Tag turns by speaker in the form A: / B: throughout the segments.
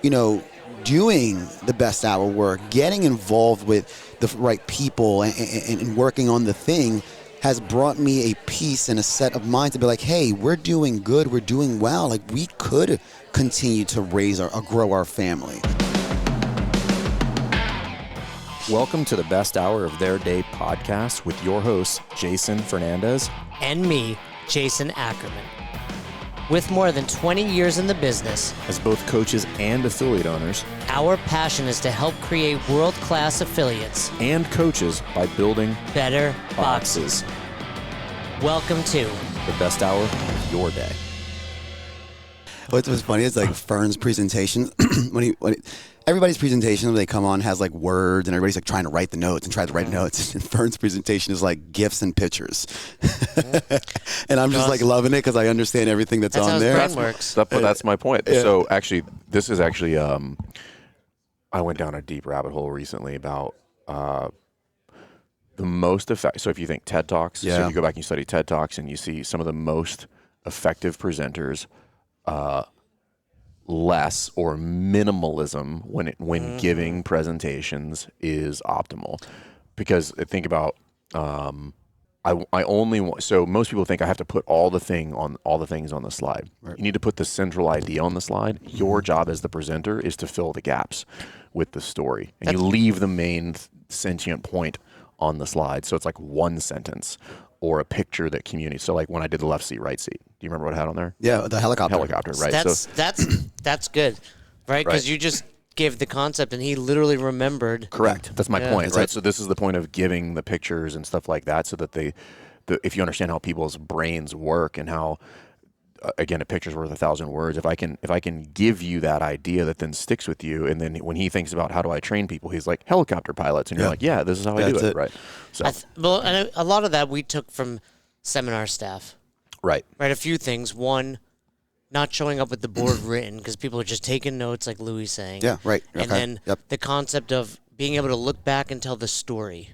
A: doing the best hour work, getting involved with the right people and working on the thing has brought me a peace and a set of mind to be like, hey, we're doing good, we're doing well. Like, we could continue to raise or grow our family.
B: Welcome to the Best Hour of Their Day podcast with your hosts, Jason Fernandez.
C: And me, Jason Ackerman. With more than 20 years in the business,
B: as both coaches and affiliate owners,
C: our passion is to help create world-class affiliates
B: and coaches by building
C: better boxes. Welcome to
B: the Best Hour of Your Day.
A: What's funny is like Fern's presentation, everybody's presentation when they come on has like words and everybody's like trying to write the notes and try to write notes. And Fern's presentation is like GIFs and pictures. And I'm just like loving it because I understand everything that's on there.
C: That's how his brain works.
D: That's my point.
A: Yeah.
D: So actually, this is actually, I went down a deep rabbit hole recently about the most effective. So if you think TED Talks, so if you go back and you study TED Talks and you see some of the most effective presenters, less or minimalism when giving presentations is optimal. Because think about I only want, so most people think I have to put all the things on the slide. Right. You need to put the central idea on the slide. Your job as the presenter is to fill the gaps with the story, and you leave the main sentient point on the slide. So it's like one sentence or a picture that communicates. So like when I did the left seat, right seat, do you remember what I had on there?
A: Yeah, the helicopter.
D: Right.
C: That's good, right? Because you just gave the concept and he literally remembered.
D: Correct. That's my point, right? So this is the point of giving the pictures and stuff like that, so that if you understand how people's brains work and how, again, a picture's worth 1,000 words. If I can give you that idea that then sticks with you, and then when he thinks about how do I train people, he's like helicopter pilots, and you're like, yeah, this is how I do it, right? So
C: and a lot of that we took from seminar staff.
D: Right.
C: A few things. One, not showing up with the board written because people are just taking notes, like Louis saying.
A: Yeah, right.
C: And then the concept of being able to look back and tell the story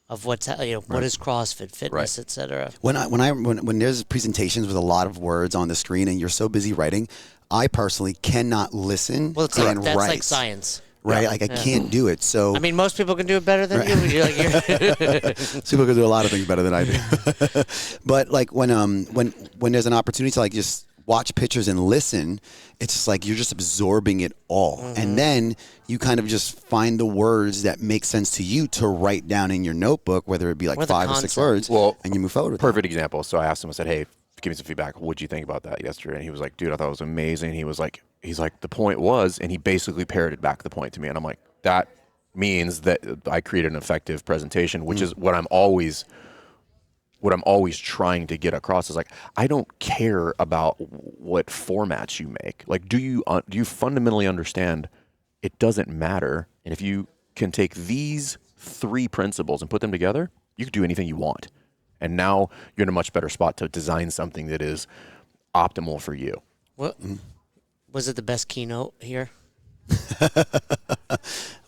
C: of what's what is CrossFit, fitness, etc.
A: When there's presentations with a lot of words on the screen and you're so busy writing, I personally cannot listen
C: that's
A: write.
C: like science.
A: Right, I can't do it. So
C: I mean, most people can do it better than you. You're
A: people can do a lot of things better than I do. But like when there's an opportunity to like just watch pictures and listen, it's just like you're just absorbing it all. And then you kind of just find the words that make sense to you to write down in your notebook, whether it be like 5 or 6 words, and you move forward with
D: perfect example. So I asked him, I said, hey, give me some feedback. What'd you think about that yesterday? And he was like, dude, I thought it was amazing. He's like, the point was, and he basically parroted back the point to me. And I'm like, that means that I created an effective presentation, which is what I'm always trying to get across is like, I don't care about what formats you make. Like, do you fundamentally understand it doesn't matter? And if you can take these 3 principles and put them together, you can do anything you want. And now you're in a much better spot to design something that is optimal for you.
C: What was it? The best keynote here?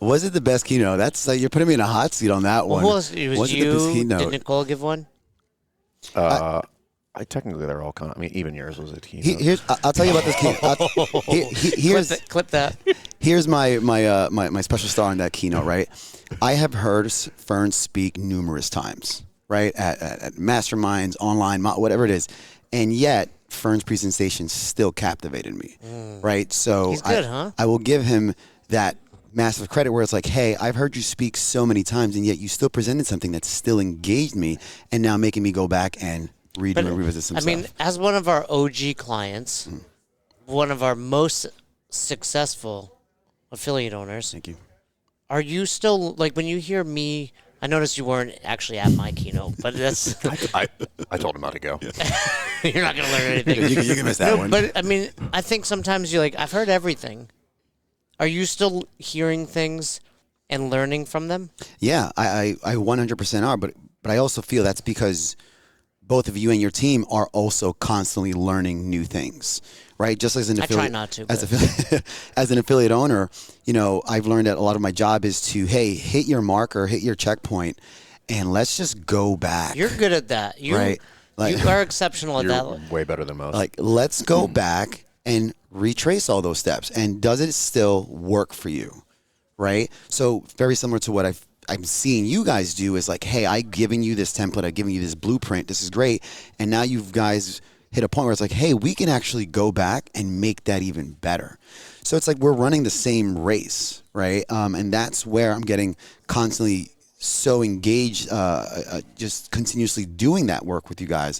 A: Was it the best keynote? That's you're putting me in a hot seat on that one.
C: Was it the best keynote? Did Nicole give one?
D: I technically they're all kind of. I mean, even yours was a keynote.
A: I'll tell you about this keynote.
C: Clip that.
A: Here's my special star on that keynote. Right, I have heard Fern speak numerous times. Right at masterminds, online, whatever it is, and yet Fern's presentation still captivated me. Right, so
C: he's good, huh?
A: I will give him that massive credit where it's like, hey, I've heard you speak so many times, and yet you still presented something that still engaged me, and now making me go back and read and revisit some stuff.
C: I mean, as one of our OG clients, one of our most successful affiliate owners.
A: Thank you.
C: Are you still, like, when you hear me, I noticed you weren't actually at my keynote, but that's...
D: I told him not to go.
C: You're not going to learn anything.
A: You can miss that one.
C: But, I mean, I think sometimes you're like, I've heard everything. Are you still hearing things and learning from them?
A: Yeah, I 100% are, but I also feel that's because both of you and your team are also constantly learning new things, right? Just as an affiliate,
C: I try not to.
A: As an affiliate owner, I've learned that a lot of my job is to, hey, hit your marker, hit your checkpoint, and let's just go back.
C: You're good at that.
A: Right?
C: You are exceptional at that.
D: Way better than most.
A: Like, let's go back and retrace all those steps. And does it still work for you? Right? So very similar to what I'm seeing you guys do is like, hey, I've given you this template, I've given you this blueprint, this is great. And now you guys hit a point where it's like, hey, we can actually go back and make that even better. So it's like we're running the same race, right? And that's where I'm getting constantly so engaged, just continuously doing that work with you guys,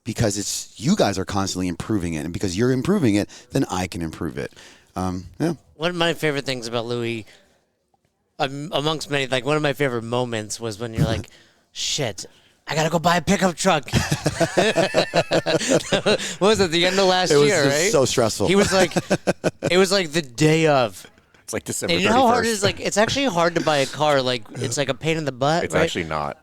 A: because it's you guys are constantly improving it. And because you're improving it, then I can improve it. Yeah.
C: One of my favorite things about Louis, amongst many, like one of my favorite moments was when you're like, shit, I got to go buy a pickup truck. What was it, the end of last year,
A: It was
C: right?
A: so stressful.
C: He was like, it was like the day of.
D: It's like December 31st.
C: And you know how hard it is? Like, it's actually hard to buy a car. Like, it's like a pain in the butt,
D: It's
C: right?
D: actually not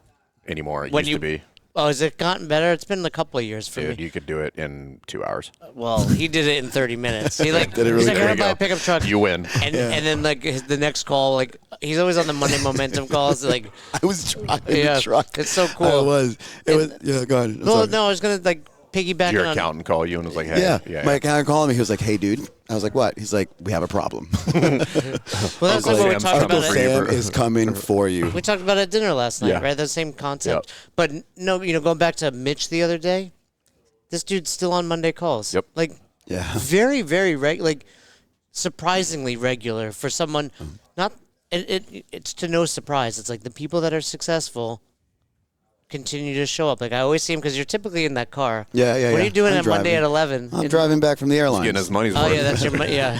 D: anymore. It used to be.
C: Oh, has it gotten better? It's been a couple of years for
D: Dude,
C: me.
D: you could do it in 2 hours.
C: Well, he did it in 30 minutes. He like,
A: Did it really
C: he's like, I
A: quick.
C: gotta buy a pickup truck.
D: You win.
C: And then like the next call, like he's always on the Monday Momentum calls. Like,
A: I was driving
C: yeah,
A: the truck.
C: it's so cool.
A: I was. It was. Yeah, go ahead. I'm
C: No,
A: sorry.
C: no, I was gonna like piggyback
D: Your
C: on.
D: accountant call you and was like, hey.
A: Yeah. My accountant called me. He was like, hey, dude. I was like, what? He's like, we have a problem.
C: Well, that's
D: Uncle
C: like what we
D: Sam's
C: talked
A: Uncle
C: about.
A: Sam is coming for you.
C: We talked about it at dinner last night,
D: Yeah.
C: right? The same concept. But no, going back to Mitch the other day, this dude's still on Monday calls.
D: Yep.
C: Like,
A: Yeah.
C: very, very like surprisingly regular for someone. Not it's to no surprise. It's like the people that are successful continue to show up. Like I always see him because you're typically in that car.
A: Yeah.
C: What are you doing
A: I'm
C: on Monday at
A: driving.
C: 11?
A: I'm driving back from the airlines.
D: Getting his money's worth.
C: Oh yeah, that's your yeah.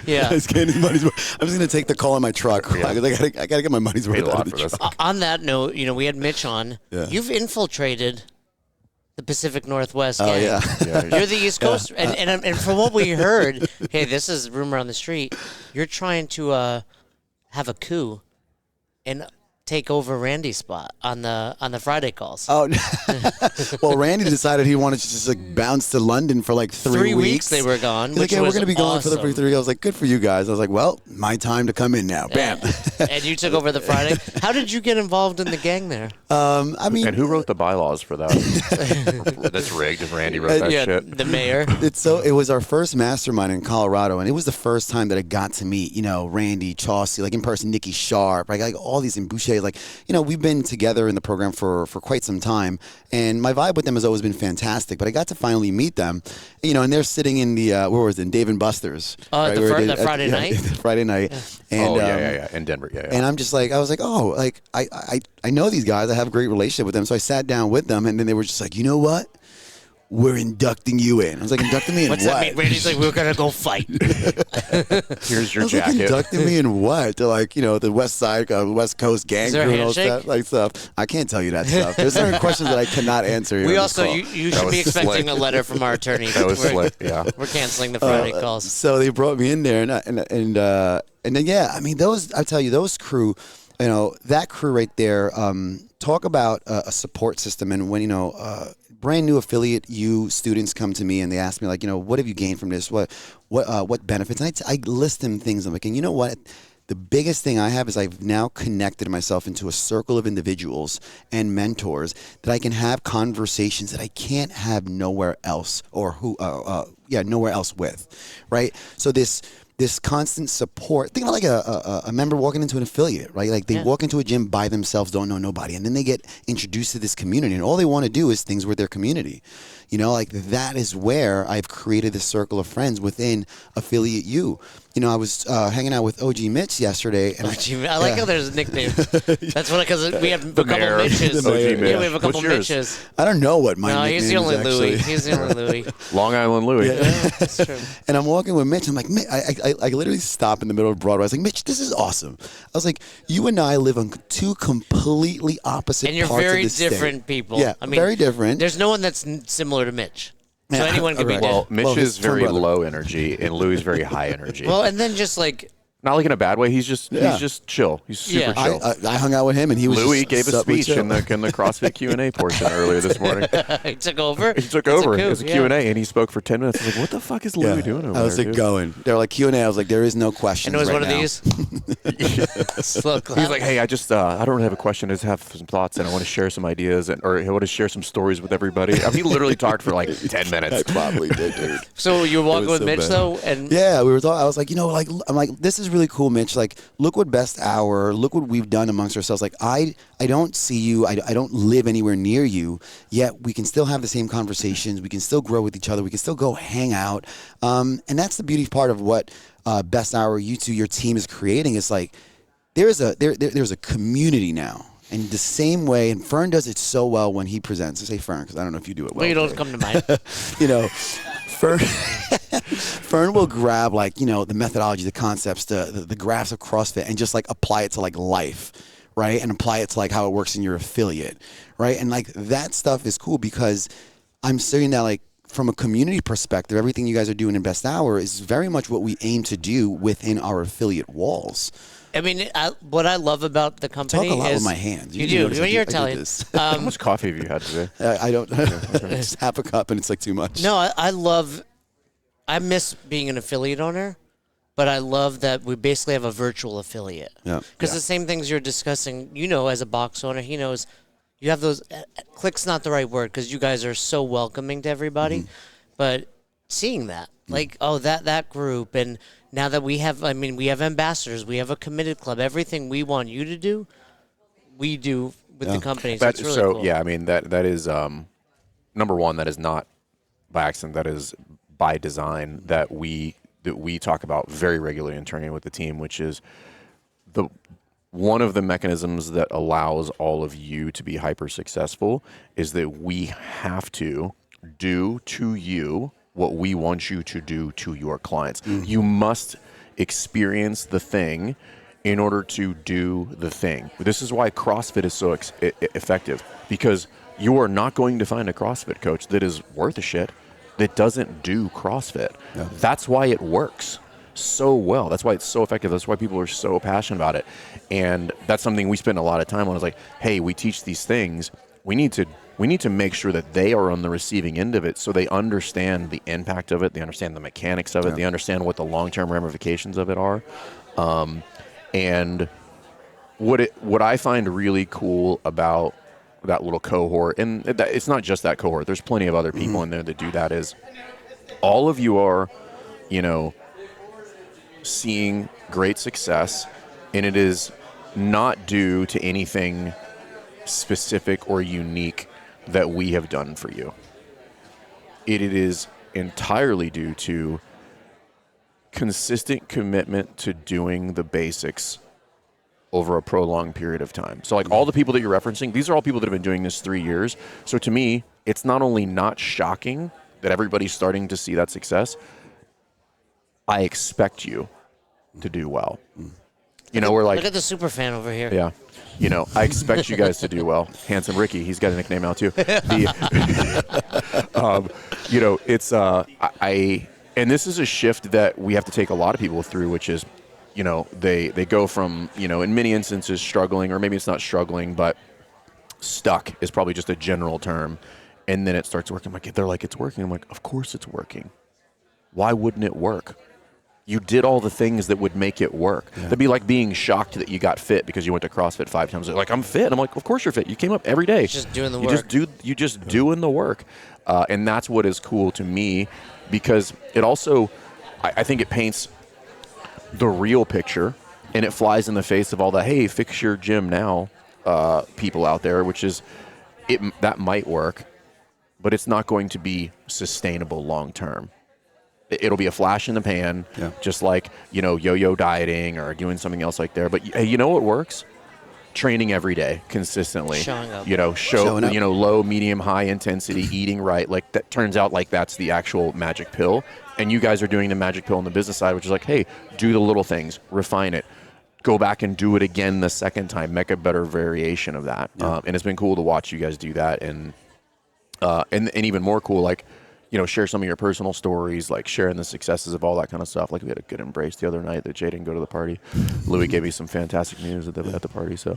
C: yeah.
A: He's getting his money's worth. I'm just gonna take the call in my truck. I gotta get my money's worth
D: Paid a
A: out
D: lot
A: of the
D: for this.
A: truck.
C: On that note, we had Mitch on.
A: Yeah.
C: You've infiltrated the Pacific Northwest
A: Oh
C: gang.
A: yeah.
C: You're the East Coast, and from what we heard, hey, this is rumor on the street. You're trying to have a coup and take over Randy's spot on the Friday calls.
A: Oh, well, Randy decided he wanted to just like bounce to London for like 3
C: weeks they were gone.
A: He's
C: Which
A: like, yeah, we're
C: was
A: going to be gone for the
C: awesome.
A: 3. I was like, good for you guys. I was like, well, my time to come in now. Bam.
C: And you took over the Friday. How did you get involved in the gang there?
A: I mean,
D: And who wrote the bylaws for that? That's rigged if Randy wrote that
C: yeah,
D: shit.
C: the mayor.
A: it was our first mastermind in Colorado, and it was the first time that I got to meet, Randy, Chauncey, like in person, Nikki Sharp, like all these in Boucher, like, we've been together in the program for quite some time, and my vibe with them has always been fantastic, but I got to finally meet them, and they're sitting in the, where was it, Dave and Buster's.
C: Oh,
A: right, where
C: the Friday night?
A: Friday night.
C: Yeah.
A: And,
D: yeah. In Denver, yeah.
A: And I'm just like, I was like, oh, like, I know these guys. I have a great relationship with them. So I sat down with them, and then they were just like, you know what? We're inducting you in. I was like, inducting me in
C: What's
A: what?
C: that mean? Randy's like, we're gonna go fight.
D: Here's your
A: I was like,
D: jacket.
A: inducting me in what? To like, the West Side, West Coast gang
C: Is there a
A: crew and all
C: handshake?
A: that like stuff. I can't tell you that stuff. There's certain questions that I cannot answer. Here
C: We
A: on
C: also,
A: this call.
C: you
D: That
C: should be
D: was
C: expecting
D: slick.
C: a letter from our attorney.
D: That was
C: we're,
D: slick, yeah.
C: we're canceling the Friday calls.
A: So they brought me in there, and then yeah, I mean I tell you, those crew, that crew right there. Talk about a support system, and when brand new affiliate students come to me and they ask me like, what have you gained from this? What benefits? And I list them things. I'm like, and you know what? The biggest thing I have is I've now connected myself into a circle of individuals and mentors that I can have conversations that I can't have nowhere else nowhere else with, right? So this constant support. Think about like a member walking into an affiliate, right? Like they walk into a gym by themselves, don't know nobody, and then they get introduced to this community, and all they want to do is things with their community. Like that is where I've created this circle of friends within Affiliate U. I was hanging out with OG Mitch yesterday, and
C: I like how there's a nickname. That's what, because we have a couple
D: mayor.
C: Mitches.
D: The mayor.
C: Yeah, we have a couple
D: What's yours?
C: Mitches.
A: I don't know what my
C: No,
A: nickname
C: he's the only
A: is
C: Louis.
A: actually.
C: He's the only Louis.
D: Long Island Louis.
C: Yeah, that's true.
A: And I'm walking with Mitch. I'm like, I literally stop in the middle of Broadway. I was like, Mitch, this is awesome. I was like, you and I live on two completely opposite
C: And you're
A: parts
C: very
A: of the state.
C: different people.
A: Yeah,
C: I mean,
A: very different.
C: There's no one that's similar to Mitch. So
A: Yeah,
C: anyone can be
A: right.
C: different.
D: Well, Mitch
A: Well, his
D: is very
A: twin brother.
D: low energy, and Louis is very high energy.
C: Well, and then just like
D: Not like in a bad way. He's just chill. He's super chill.
A: I hung out with him, and he was
D: Louis
A: just
D: gave a speech in the CrossFit Q&A portion earlier this morning.
C: He took over.
D: He took over. It was a Q&A, and he spoke for 10 minutes. I was like, what the fuck is Louis doing over there?
A: I was like, going. They were like Q&A. I was like, there is no question.
C: And it was
A: right
C: one
A: now.
C: of these. Slow clap.
D: He's like, hey, I don't really have a question. I just have some thoughts, and I want to share some ideas, or I want to share some stories with everybody. I mean, he literally talked for like 10 minutes.
A: I probably did, dude.
C: So you were walking with
A: so
C: Mitch
A: bad.
C: though, and
A: Yeah, we were talking. I was like, I'm like, this is really cool, Mitch. Like, look what Best Hour, look what we've done amongst ourselves. Like, I don't see you. I don't live anywhere near you. Yet we can still have the same conversations. We can still grow with each other. We can still go hang out. And that's the beauty part of what Best Hour, you two, your team is creating. It's like there's a community now. And the same way, and Fern does it so well when he presents. I say Fern because I don't know if you do it well.
C: you don't come to mind.
A: Fern will grab the methodology, the concepts, the graphs of CrossFit, and just like apply it to like life, right? And apply it to like how it works in your affiliate, right? And like that stuff is cool because I'm saying that like from a community perspective, everything you guys are doing in Best Hour is very much what we aim to do within our affiliate walls.
C: I mean, what I love about the company
A: Talk a lot
C: is
A: with my hands.
C: You do.
A: notice I
C: You're
A: I do
C: Italian.
A: this.
D: How much coffee have you had today?
A: I don't. Just half a cup, and it's like too much.
C: No, I miss being an affiliate owner, but I love that we basically have a virtual affiliate.
A: Yeah.
C: Because the same things you're discussing, as a box owner, he knows you have those. Click's not the right word because you guys are so welcoming to everybody, but seeing that, that group, and now that we have ambassadors, we have a committed club. Everything we want you to do, we do with the company. So it's really cool.
D: Yeah, I mean that is number one. That is not by accident. That is by design. That we talk about very regularly internally with the team, which is one of the mechanisms that allows all of you to be hyper successful is that we have to do to you what we want you to do to your clients. You must experience the thing in order to do the thing. This is why CrossFit is so effective, because you are not going to find a CrossFit coach that is worth a shit that doesn't do CrossFit. Yeah. That's why it works so well. That's why it's so effective. That's why people are so passionate about it. And that's something we spend a lot of time on. Is like, hey, we teach these things. We need to make sure that they are on the receiving end of it, so they understand the impact of it, they understand the mechanics of it, they understand what the long-term ramifications of it are. And what I find really cool about that little cohort, and it's not just that cohort, there's plenty of other people in there that do that, is all of you are, seeing great success, and it is not due to anything specific or unique that we have done for you. It is entirely due to consistent commitment to doing the basics over a prolonged period of time. So like all the people that you're referencing, these are all people that have been doing this 3 years. So to me, it's not only not shocking that everybody's starting to see that success, I expect you to do well. We're like,
C: look at the super fan over here.
D: Yeah. I expect you guys to do well. Handsome Ricky, he's got a nickname now too. It's and this is a shift that we have to take a lot of people through, which is, they go from, in many instances struggling, or maybe it's not struggling, but stuck is probably just a general term. And then it starts working. They're like, it's working. I'm like, of course it's working. Why wouldn't it work? You did all the things that would make it work. Yeah. That'd be like being shocked that you got fit because you went to CrossFit 5 times. They're like, I'm fit. I'm like, of course you're fit. You came up every day.
C: Just doing the work.
D: You just doing the work. And that's what is cool to me, because it also, I think it paints the real picture, and it flies in the face of all the, hey, fix your gym now people out there, which is, that might work, but it's not going to be sustainable long term. It'll be a flash in the pan, just like, yo-yo dieting or doing something else like there. But hey, you know what works? Training every day consistently.
C: Showing up.
A: Showing up.
D: Low, medium, high intensity, eating right. Like that turns out like that's the actual magic pill. And you guys are doing the magic pill on the business side, which is like, hey, do the little things, refine it, go back and do it again the second time, make a better variation of that. And it's been cool to watch you guys do that. And even more cool, like, share some of your personal stories, like sharing the successes of all that kind of stuff. Like we had a good embrace the other night that Jay didn't go to the party. Louis gave me some fantastic news at the party. So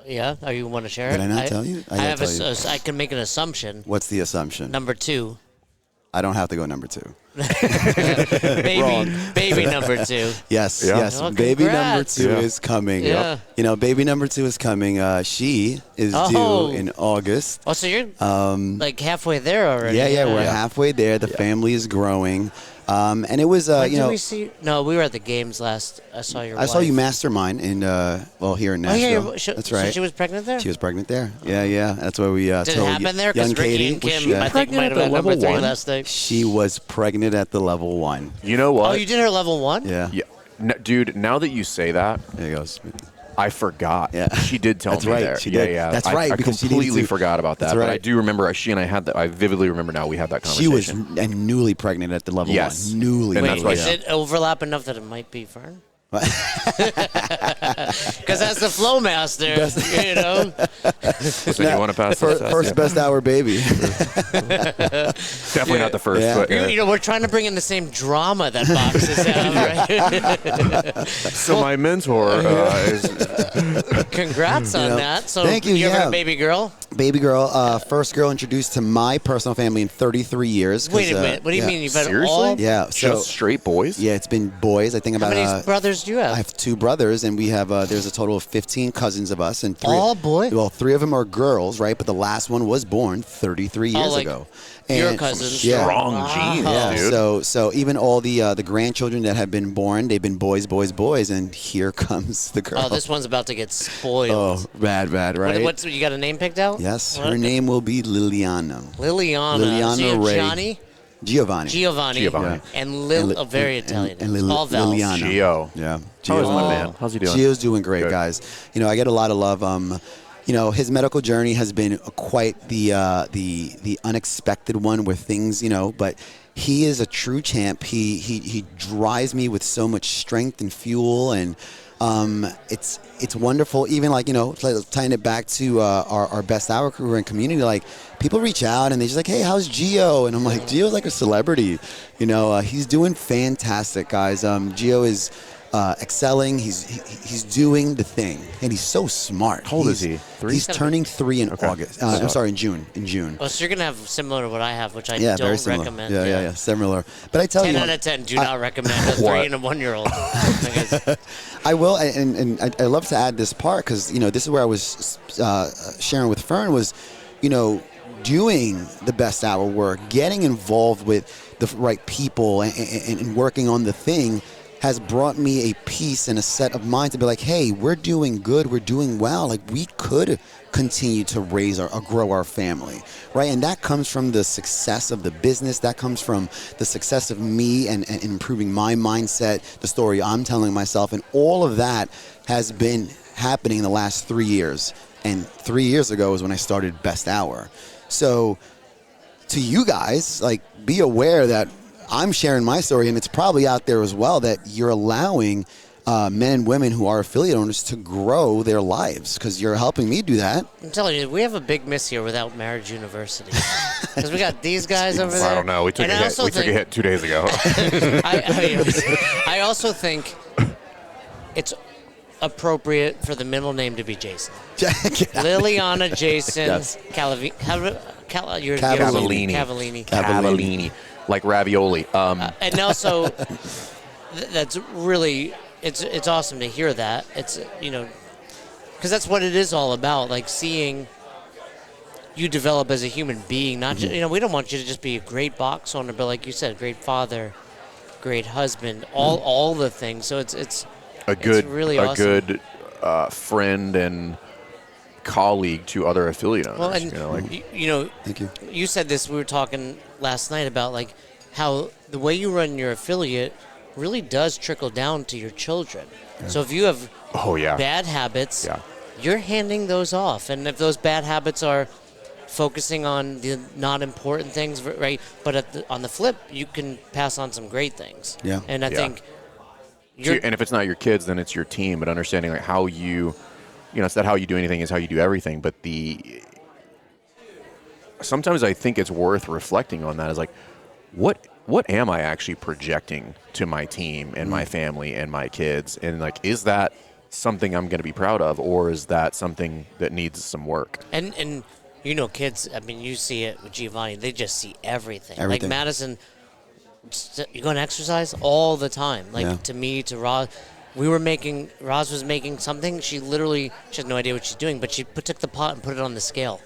C: Yeah, are you want to share
A: Did
C: it?
A: I not tell you?
C: I have I can make an assumption.
A: What's the assumption?
C: Number 2.
A: I don't have to go number 2.
C: baby number 2.
A: Yes,
D: Yeah.
A: yes.
C: Oh,
A: Baby number
C: congrats.
A: 2
D: Yeah.
A: is coming.
C: Yeah.
A: Baby number 2 is coming. She is
C: Oh.
A: due in August.
C: Oh, so you're like halfway there already.
A: Yeah, we're halfway there. The family is growing. And it was,
C: When did we see? No, we were at the games last. I saw your.
A: I saw
C: wife.
A: you Mastermind in, here in
C: Oh yeah,
A: Nashville. That's right.
C: So she was pregnant there.
A: She was pregnant there. Yeah. That's why we
C: Did it
A: told
C: happen there?
A: young
C: Because Ricky
A: Katie.
C: and Kim,
A: Yeah.
C: I think, might have been
D: Pregnant at
C: number
D: level
C: 3
D: one?
C: last night.
A: She was pregnant at the level 1.
D: you know what?
C: Oh, you did her level 1?
A: Yeah.
D: Yeah, dude. Now that you say that,
A: There it goes.
D: I forgot.
A: Yeah.
D: She did tell
A: That's
D: me
A: right.
D: there.
A: She
D: yeah,
A: did.
D: yeah.
A: That's right,
D: I
A: because she needed
D: completely
A: to-
D: forgot about that.
A: That's
D: But I
A: right.
D: do remember she and I had that. I vividly remember now we had that
A: She was
D: conversation.
A: newly pregnant at the level
D: Yes.
A: 1. Newly.
D: And
C: Wait,
D: that's why-
C: is it overlap enough that it might be Fern? Because that's the flow master, you know.
D: Listen, you want to pass the test?
A: First
D: Yeah.
A: best hour baby.
D: Definitely not the first.
A: Yeah.
D: But,
C: You know, we're trying to bring in the same drama that boxes have, right?
D: so my mentor is
C: Congrats on that. So
A: Thank you,
C: you having
A: yeah.
C: a baby girl?
A: Baby girl, first girl introduced to my personal family in 33 years. 'cause,
C: Wait a minute. What do you
A: yeah.
C: mean? You've had
D: Seriously?
C: all?
A: Yeah, so
D: just straight boys.
A: yeah, it's been boys. I think
C: How
A: about.
C: many brothers do you have?
A: I have 2 brothers, and we have. There's a total of 15 cousins of us, and 3.
C: All boy?
A: Well, 3 of them are girls, right? But the last one was born 33 years
C: like
A: ago.
C: your
A: And-
C: cousins?
A: Yeah.
D: Strong genes,
A: Yeah,
D: dude.
A: so even all the grandchildren that have been born, they've been boys, and here comes the girl.
C: Oh, this one's about to get spoiled.
A: Oh, bad, right?
C: What's you got a name picked out?
A: Yes,
C: What?
A: her name will be Liliana.
C: Liliana. So you have
A: Ray.
C: Giovanni,
D: Giovanni.
C: and Lil.
A: And Li-
C: Very Italian.
A: and
C: names.
A: Lil-
C: All vowels.
A: Liliana.
D: Gio.
A: Yeah.
D: How is
A: Gio's-
D: my man? How's he doing?
A: Gio's doing great,
D: Good.
A: guys. I get a lot of love. His medical journey has been quite the unexpected one where things, but he is a true champ. He drives me with so much strength and fuel, and it's wonderful. Even tying it back to our best hour crew and community, like people reach out and they're just like, hey, how's Gio? And I'm like, Gio's like a celebrity. He's doing fantastic, guys. Gio is excelling. He's doing the thing, and he's so smart.
D: How old is he? 3?
A: He's turning 3 in August. I'm sorry, in June.
C: Oh, so you're gonna have similar to what I have, which I
A: Yeah, very
C: don't
A: similar.
C: recommend.
A: Yeah, similar. But I tell
C: 10
A: you,
C: out of 10. Do not recommend a 3 and a 1-year-old.
A: I will, and I love to add this part because this is where I was sharing with Fern was, doing the best hour work, getting involved with the right people, and working on the thing has brought me a peace and a set of mind to be like, hey, we're doing good, we're doing well. Like we could continue to raise or grow our family, right? And that comes from the success of the business. That comes from the success of me and improving my mindset, the story I'm telling myself, and all of that has been happening in the last 3 years. And 3 years ago is when I started Best Hour. So to you guys, like, be aware that I'm sharing my story, and it's probably out there as well, that you're allowing men and women who are affiliate owners to grow their lives because you're helping me do that.
C: I'm telling you, we have a big miss here without Marriage University. Because we got these guys over there.
D: I don't know. We took
C: And
D: a
C: I
D: hit.
C: also
D: We took a
C: think-
D: hit 2 days ago.
C: I also think it's appropriate for the middle name to be Jason. Liliana Jason
A: Yes.
D: Cavallini.
C: Cavallini.
D: Like ravioli.
C: And also, that's really, it's awesome to hear that. It's, because that's what it is all about, like seeing you develop as a human being. Not just, we don't want you to just be a great box owner, but like you said, great father, great husband, all the things. So it's really awesome.
D: good friend and colleague to other affiliate owners.
C: Well, and
A: Thank you.
C: You said this. We were talking last night about like how the way you run your affiliate really does trickle down to your children. Yeah. So if you have bad habits, you're handing those off, and if those bad habits are focusing on the not important things, right? But on the flip, you can pass on some great things.
A: Yeah.
C: And I think.
D: And if it's not your kids, then it's your team. But understanding like how it's not how you do anything, it's how you do everything. But the sometimes I think it's worth reflecting on that. Is like, what am I actually projecting to my team and my family and my kids? And like, is that something I'm going to be proud of, or is that something that needs some work?
C: And kids, I mean, you see it with Giovanni. They just see everything. Like
A: Everything.
C: Madison, you're going to exercise all the time. Like to me, to Roz, Roz was making something. She has no idea what she's doing, but she took the pot and put it on the scale.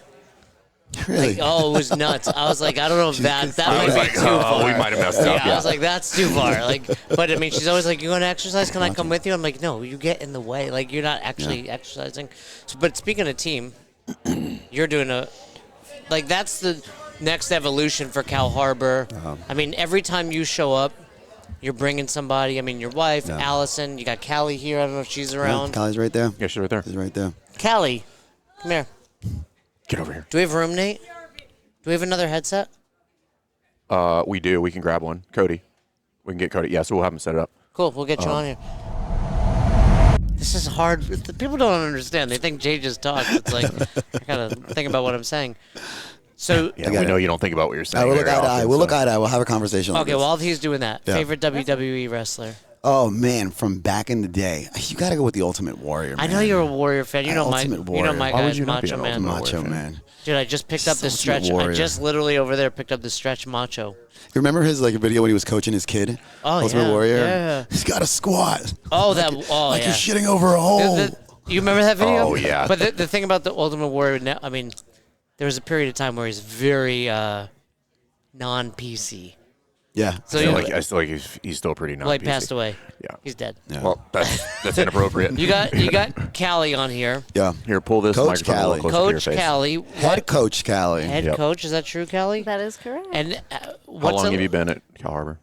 A: Really?
C: Like, it was nuts. I was like, I don't know if that might be too far.
D: We might have messed up.
C: I was like, that's too far. Like, but I mean, she's always like, you going to exercise? Can I come with you? I'm like, no, you get in the way. Like, you're not actually exercising. So, but speaking of team, you're doing that's the next evolution for Cal Harbor. I mean, every time you show up, you're bringing somebody. I mean, your wife, Allison. You got Callie here. I don't know if she's around.
A: Callie's right there.
D: Yeah, she's right there.
A: She's right there.
C: Callie, come here.
D: Get over here.
C: Do we have room, Nate? Do we have another headset?
D: We do. We can grab one. Cody. We can get Cody. Yeah, so we'll have him set it up.
C: Cool. We'll get you on here. This is hard. People don't understand. They think Jay just talks. It's like, I gotta think about what I'm saying. So
D: Yeah, we know you don't think about what you're saying.
A: We'll look
D: very
A: eye to eye.
D: often,
A: We'll
D: so-
A: look eye to eye. We'll have a conversation.
C: okay, while he's doing that, favorite WWE wrestler?
A: Oh man, from back in the day, you got to go with the Ultimate Warrior. Man.
C: I know you're a Warrior fan. You know my
A: Ultimate Warrior.
C: my
D: Why
C: guy,
D: would you not be
C: Macho
D: an
C: Man.
D: Ultimate
A: Macho
D: Warrior
A: Man.
C: Dude, I just picked up the
A: Ultimate
C: stretch.
A: Warrior.
C: I just literally over there picked up the stretch Macho.
A: You remember his video when he was coaching his kid?
C: Oh,
A: Ultimate
C: yeah,
A: Warrior.
C: yeah.
A: He's got a squat.
C: Oh,
A: like
C: yeah.
A: you're shitting over a hole.
C: You remember that video?
D: Oh, yeah.
C: But the thing about the Ultimate Warrior, now, I mean, there was a period of time where he's very non-PC.
A: Yeah.
C: So
D: I feel like he's still pretty non-PC.
C: Well, he passed away.
D: Yeah.
C: He's dead.
A: Yeah.
D: Well, that's inappropriate.
C: You got Callie on here.
A: Yeah.
D: Here, pull this
A: Coach
D: microphone a little
A: Callie.
D: closer to your
C: Coach
D: face.
C: Callie.
A: Head coach Callie.
C: Head
D: Yep.
C: coach. Is that true, Callie?
E: That is correct.
C: And
D: How
C: what's
D: long have you been at Cal Harbor?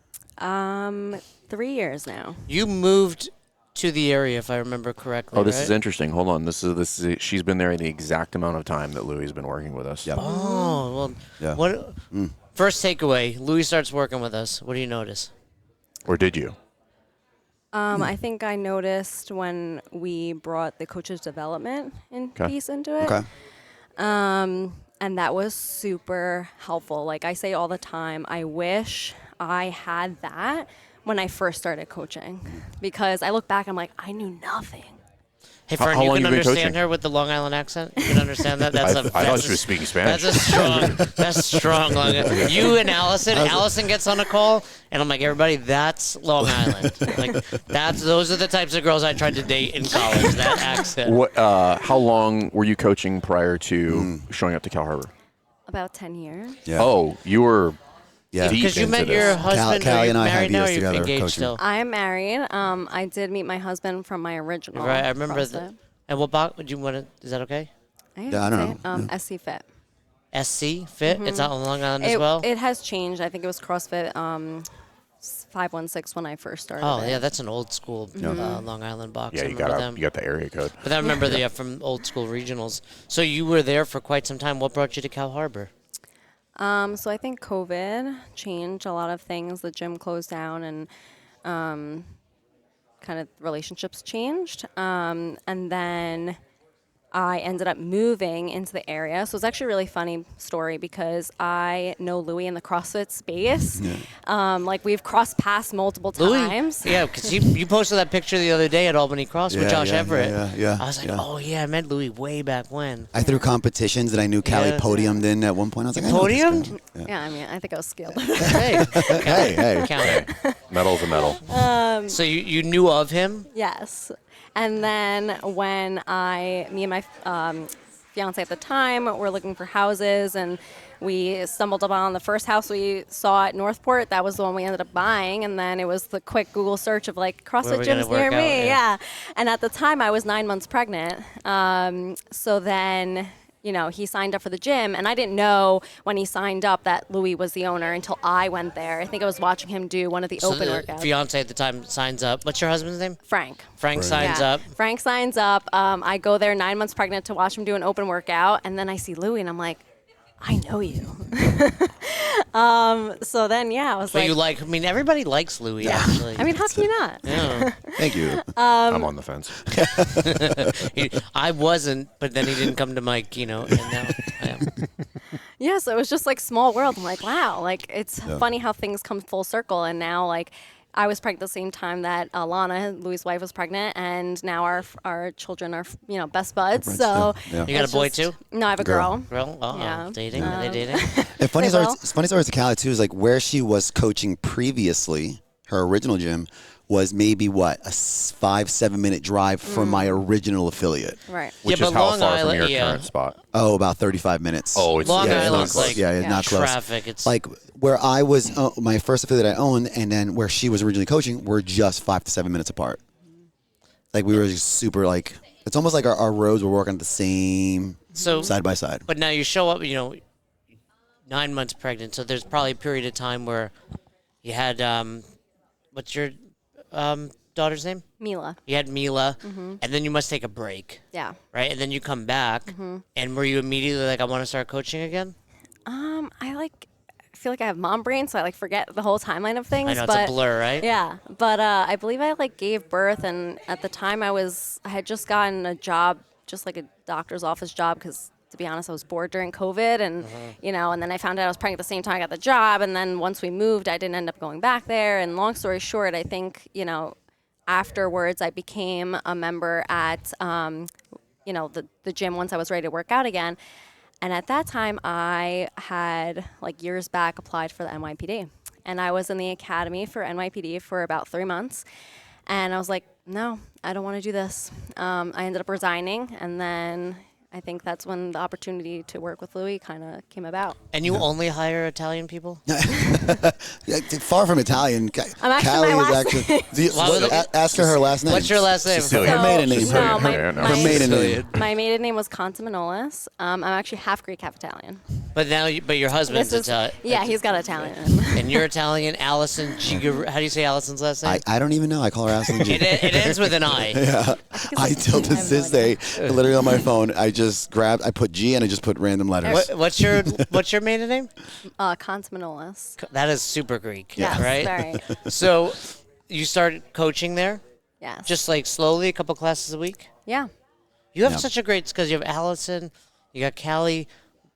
E: 3 years now.
C: You moved to the area, if I remember correctly.
D: Oh, this
C: right?
D: is interesting. Hold on. This is she's been there the exact amount of time that Louis has been working with us.
A: Yep.
C: Oh, well.
A: Yeah.
C: What? First takeaway: Louis starts working with us. What do you notice?
D: Or did you?
E: I think I noticed when we brought the coaches development piece into it.
A: Okay.
E: And that was super helpful. Like I say all the time, I wish I had that when I first started coaching, because I look back, I'm like, I knew nothing.
C: Hey,
D: How
C: Fern, you
D: long
C: can
D: you been
C: understand
D: coaching?
C: her with the Long Island accent? You can understand that?
D: I thought she was speaking Spanish.
C: That's strong Long Island. You and Allison gets on a call, and I'm like, everybody, that's Long Island. Like, those are the types of girls I tried to date in college, that accent.
D: What? How long were you coaching prior to showing up to Cal Harbor?
E: About 10 years.
A: Yeah.
D: Oh, you were
A: Yeah.
D: deep
C: Because you
D: into
C: met
D: this.
C: your husband,
A: Callie
C: are you
A: and I had
C: married now, or
A: years
C: are you
A: together
C: engaged
A: coaching.
C: still?
E: I am married. I did meet my husband from my original.
C: Right, I remember
E: CrossFit.
C: that. And what box would you want to, is that okay?
A: Yeah, I don't know.
E: SC Fit.
C: SC Fit? It's out on Long Island as well?
E: It has changed. I think it was CrossFit 516 when I first started.
C: Oh,
E: it.
C: yeah, that's an old school Long Island box.
D: Yeah,
C: I
D: you
C: remember them.
D: got the area code.
C: But I remember from old school regionals. So you were there for quite some time. What brought you to Cal Harbor?
E: So I think COVID changed a lot of things. The gym closed down, and kind of relationships changed. And then I ended up moving into the area. So it's actually a really funny story because I know Louis in the CrossFit space. Like we've crossed paths multiple times.
C: Yeah, because you posted that picture the other day at Albany Cross with
A: Yeah,
C: Josh
A: yeah,
C: Everett.
A: yeah.
C: I was like,
A: Yeah.
C: oh, yeah, I met Louis way back when.
A: I threw competitions that I knew Callie
C: Yeah.
A: podiumed in at one point. I was like, I know this girl.
C: Podiumed?
E: Yeah, I mean, I think I was skilled.
C: Hey,
A: Hey.
C: count it.
D: Medal's a medal.
C: So you knew of him?
E: Yes. And then when me and my fiance at the time were looking for houses, and we stumbled upon the first house we saw at Northport. That was the one we ended up buying. And then it was the quick Google search of like
C: Where
E: CrossFit
C: we gonna
E: gyms
C: work
E: near
C: out,
E: me.
C: yeah.
E: Yeah. And at the time I was 9 months pregnant. So then, he signed up for the gym, and I didn't know when he signed up that Louis was the owner until I went there. I think I was watching him do one of the
C: So
E: open
C: the
E: workouts.
C: fiance at the time signs up. What's your husband's name?
E: Frank.
C: Frank signs
E: Yeah.
C: up.
E: Frank signs up. I go there 9 months pregnant to watch him do an open workout, and then I see Louis, and I'm like, I know you. So then, I was
C: But
E: like,
C: I mean, everybody likes Louis, actually.
E: I mean, how can you not?
C: Yeah.
A: Thank you.
D: I'm on the fence.
C: I wasn't, but then he didn't come to Mike, and now I am.
E: Yeah, so it was just like small world. I'm like, wow, like it's funny how things come full circle. And now like I was pregnant at the same time that Lana, Louis' wife, was pregnant, and now our children are best buds. So
A: Yeah.
C: You got a boy too?
E: No, I have a girl.
C: Girl? Uh-oh.
E: Yeah.
C: Dating? Are they dating?
A: And funny
E: They will.
A: stories to Callie too is like where she was coaching previously, her original gym was maybe a 5-7 minute drive from my original affiliate.
E: Right.
D: Which
C: Yeah,
D: is
C: but
D: how
C: Long
D: far from
C: Island-
D: your current spot?
A: Oh, about 35 minutes.
D: Oh, it's
C: Long
D: yeah, it's not
C: Island's
D: close.
C: like
A: not close.
C: traffic. It's
A: Like where I was, my first affiliate I owned, and then where she was originally coaching, were just 5 to 7 minutes apart. Like we were just super like, it's almost like our roads were working the same side by side.
C: But now you show up, 9 months pregnant, so there's probably a period of time where you had, what's your daughter's name?
E: Mila.
C: You had Mila, and then you must take a break,
E: Yeah.
C: right? And then you come back, and were you immediately like, I want to start coaching again?
E: I feel like I have mom brain, so I forget the whole timeline of things.
C: I know,
E: but
C: it's a blur, right?
E: Yeah, but I believe I gave birth, and at the time I had just gotten a job, just like a doctor's office job, because to be honest, I was bored during COVID, and and then I found out I was pregnant at the same time I got the job, and then once we moved, I didn't end up going back there. And long story short, I think afterwards I became a member at the gym once I was ready to work out again. And at that time, I had, years back, applied for the NYPD. And I was in the academy for NYPD for about 3 months. And I was like, no, I don't want to do this. I ended up resigning. And then I think that's when the opportunity to work with Louis kind of came about.
C: And you only hire Italian people?
A: Far from Italian.
E: I'm actually
A: Callie
E: my
A: is
E: last
A: actually. Ask her last name.
C: What's your last name?
D: Sicilian.
A: Her maiden name.
E: No,
A: Her maiden name.
E: my maiden name was Contaminolis. I'm actually half Greek, half Italian.
C: But your husband's Italian.
E: Yeah, he's got Italian.
C: And you're Italian, Allison Giger. How do you say Allison's last name?
A: I don't even know. I call her Ashley G.
C: It ends with an I.
A: Yeah. I till to this day, literally on my phone, I put G and I just put random letters.
C: What's your maiden name?
E: Contaminolis.
C: That is super Greek,
E: Yes,
C: right?
E: very.
C: So you started coaching there,
E: Yes.
C: just slowly, a couple classes a week.
E: Yeah.
C: You have
A: Yeah.
C: such a great because you have Allison, you got Callie.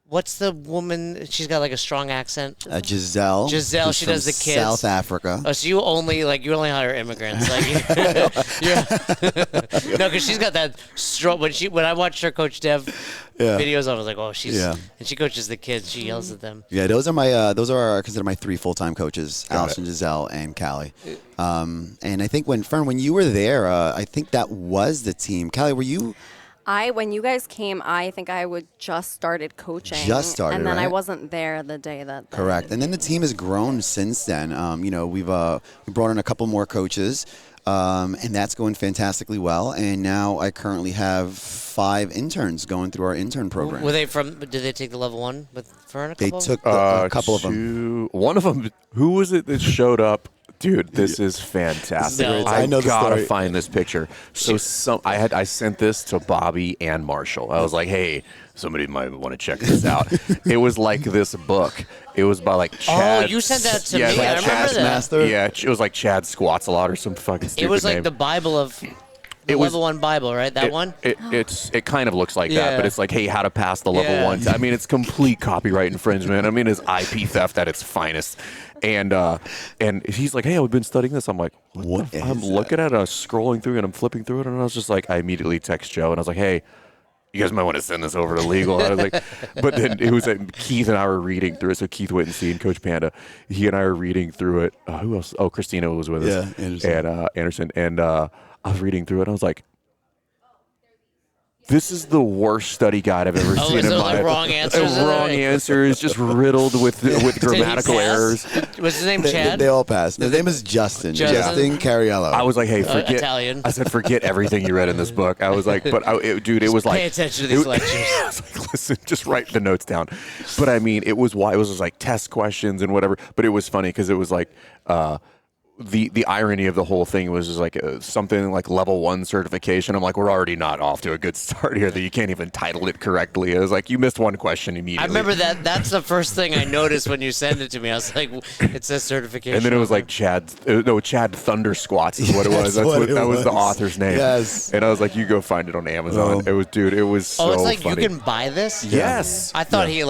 C: What's the woman? She's got a strong accent.
A: Giselle.
C: Giselle,
A: who's
C: she
A: from
C: does the kids.
A: South Africa.
C: Oh, so you only hire immigrants, yeah. No, because she's got that strong. When I watched her coach Dev videos, I was like, oh, she's and she coaches the kids. She yells at them.
A: Yeah, those are I consider my 3 full-time coaches: Allison, Giselle, and Callie. And I think when you were there, I think that was the team. Callie, were you?
E: When you guys came, I think I would just started coaching.
A: Just started,
E: and then I
A: right?
E: wasn't there the day that.
A: Correct. And then the team has grown since then. We've brought in a couple more coaches, and that's going fantastically well. And now I currently have 5 interns going through our intern program.
C: Were they did they take the level 1 with Fern?
A: They took a couple of them.
D: One of them, who was it that showed up? Dude, this is fantastic.
C: No.
A: I know the
D: gotta
A: story.
D: find this picture. So I sent this to Bobby and Marshall. I was like, hey, somebody might want to check this out. It was like this book. It was by Chad.
C: Oh, you sent that to me.
D: Yeah,
C: I remember that.
A: Master.
D: Yeah, it was like Chad Squats a lot or some fucking stupid
C: It was
D: name.
C: the Bible of
D: It was-
C: level 1 Bible, right? That one.
D: It kind of looks like
C: Yeah.
D: that, but it's like, hey, how to pass the level 1. I mean, it's complete copyright infringement. I mean, it's IP theft at its finest. And he's like, hey, I've been studying this. I'm like, what? I'm looking at it, I was scrolling through it, and I'm flipping through it, and I was just like, I immediately text Joe, and I was like, hey, you guys might want to send this over to legal. I was like, but then it was Keith and I were reading through it. So Keith Wittenstein, Coach Panda, he and I were reading through it. Who else? Oh, Christina was with us.
A: Yeah, Anderson.
D: And Anderson. And I was reading through it. And I was like, this is the worst study guide I've ever seen in my life.
C: Wrong answers.
D: Wrong answers, just riddled with grammatical
C: pass?
D: errors.
C: Was his name
A: They
C: Chad?
A: all passed. His name is Justin.
C: Justin?
A: Cariello.
D: I was like, hey, forget.
C: Italian.
D: I said, forget everything you read in this book. I was like, but dude, it was like,
C: Pay attention to these lectures.
D: I was like, listen, just write the notes down. But I mean, it was just like test questions and whatever. But it was funny because it was like, the irony of the whole thing was just like something like level 1 certification. I'm like, we're already not off to a good start here that you can't even title it correctly. It was like, you missed one question immediately.
C: I remember that. That's the first thing I noticed when you sent it to me. I was like, it says certification.
D: And then it was like Chad Thunder Squats is what it was.
A: That
D: was the author's name.
A: Yes.
D: And I was like, you go find it on Amazon.
A: Oh.
D: It was so
C: oh, it's like
D: funny.
C: you can buy this?
D: Yes.
C: I thought he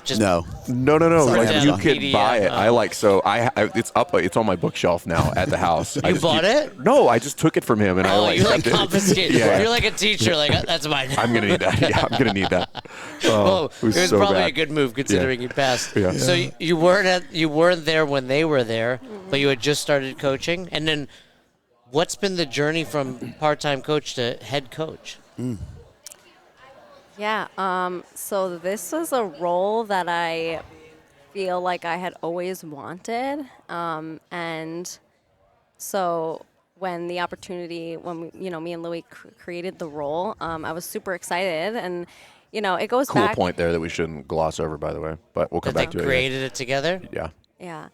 C: Just
A: No.
D: No.
C: Print
D: Like
C: out
D: you
C: a
D: could
C: PDF.
D: buy it. It's on my bookshelf now at the house.
C: You bought it?
D: No, I just took it from him and I
C: Oh,
D: like
C: you like
D: kept it.
C: confiscated.
D: Yeah.
C: You're like a teacher. Like that's mine.
D: I'm gonna need that. Yeah, I'm gonna need that.
C: Well,
D: it was so
C: probably
D: bad.
C: a good move considering you passed.
D: Yeah.
C: So you weren't there when they were there, but you had just started coaching. And then, what's been the journey from part-time coach to head coach?
E: Yeah. So this was a role that I feel like I had always wanted, and so when the opportunity, when me and Louis created the role, I was super excited, and it goes
D: Cool
E: back.
D: point there that we shouldn't gloss over, by the way. But we'll come
C: That they
D: back to it.
C: created it together.
D: Yeah.
E: Yeah.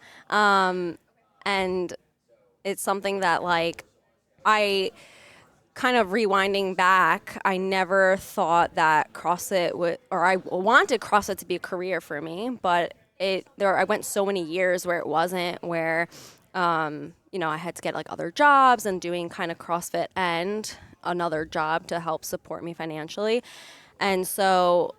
E: And it's something that like I kind of rewinding back, I never thought that CrossFit would, or I wanted CrossFit to be a career for me, but I went so many years where it wasn't, where, I had to get like other jobs and doing kind of CrossFit and another job to help support me financially. And so,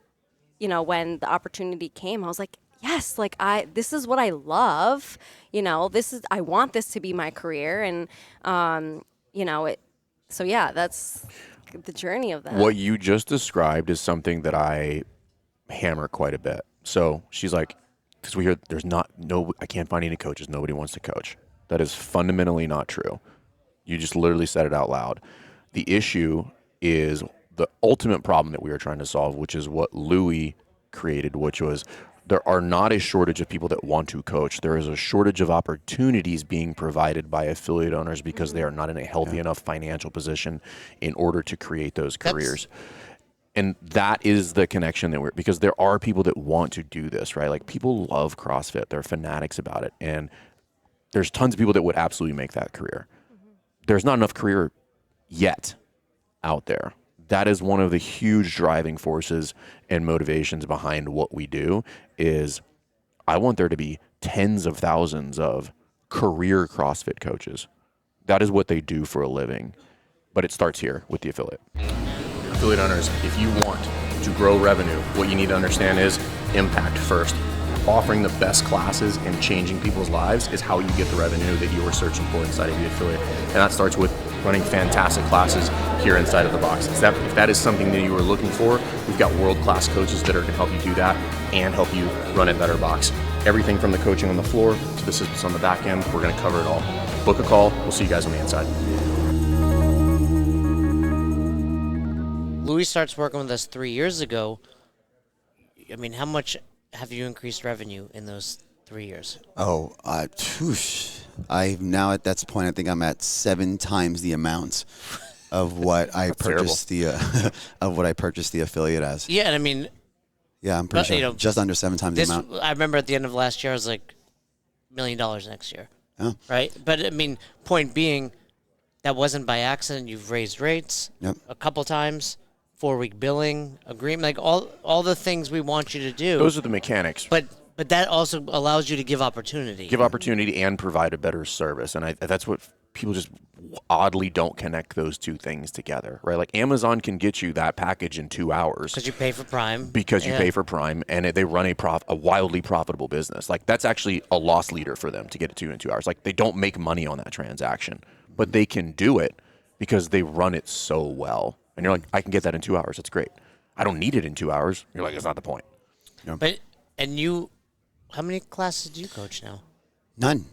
E: when the opportunity came, I was like, yes, like this is what I love. I want this to be my career. And, so yeah, that's the journey of that.
D: What you just described is something that I hammer quite a bit. So she's like, because we hear I can't find any coaches. Nobody wants to coach. That is fundamentally not true. You just literally said it out loud. The issue is the ultimate problem that we were trying to solve, which is what Louis created, which was there are not a shortage of people that want to coach. There is a shortage of opportunities being provided by affiliate owners because they are not in a healthy enough financial position in order to create those careers. And that is the connection because there are people that want to do this, right? Like people love CrossFit. They're fanatics about it. And there's tons of people that would absolutely make that career. There's not enough career yet out there. That is one of the huge driving forces and motivations behind what we do is I want there to be tens of thousands of career CrossFit coaches. That is what they do for a living. But it starts here with the affiliate. Affiliate owners, if you want to grow revenue, what you need to understand is impact first. Offering the best classes and changing people's lives is how you get the revenue that you were searching for inside of the affiliate. And that starts with running fantastic classes here inside of the box. If that is something that you are looking for, we've got world-class coaches that are going to help you do that and help you run a better box. Everything from the coaching on the floor to the systems on the back end, we're going to cover it all. Book a call. We'll see you guys on the inside.
C: Louis starts working with us 3 years ago. I mean, how much have you increased revenue in those 3 years?
A: Oh, I'm now at that point. I think I'm at 7 times the amount of what I purchased of what I purchased the affiliate as.
C: Yeah, and I mean,
A: yeah, I'm pretty sure just under 7 times the amount.
C: I remember at the end of last year, I was like, $1 million next year.
A: Oh.
C: Right? But I mean, point being, that wasn't by accident. You've raised rates a couple times, 4-week billing agreement, like all the things we want you to do.
D: Those are the mechanics.
C: But that also allows you to give opportunity.
D: Give opportunity and provide a better service. And that's what people just oddly don't connect those two things together, right? Like Amazon can get you that package in 2 hours.
C: Because you pay for Prime.
D: Because you pay for Prime, and they run a wildly profitable business. Like that's actually a loss leader for them to get it to you in 2 hours. Like they don't make money on that transaction, but they can do it because they run it so well. And you're like, I can get that in 2 hours. That's great. I don't need it in 2 hours. You're like, it's not the point.
C: But how many classes do you coach now?
A: None.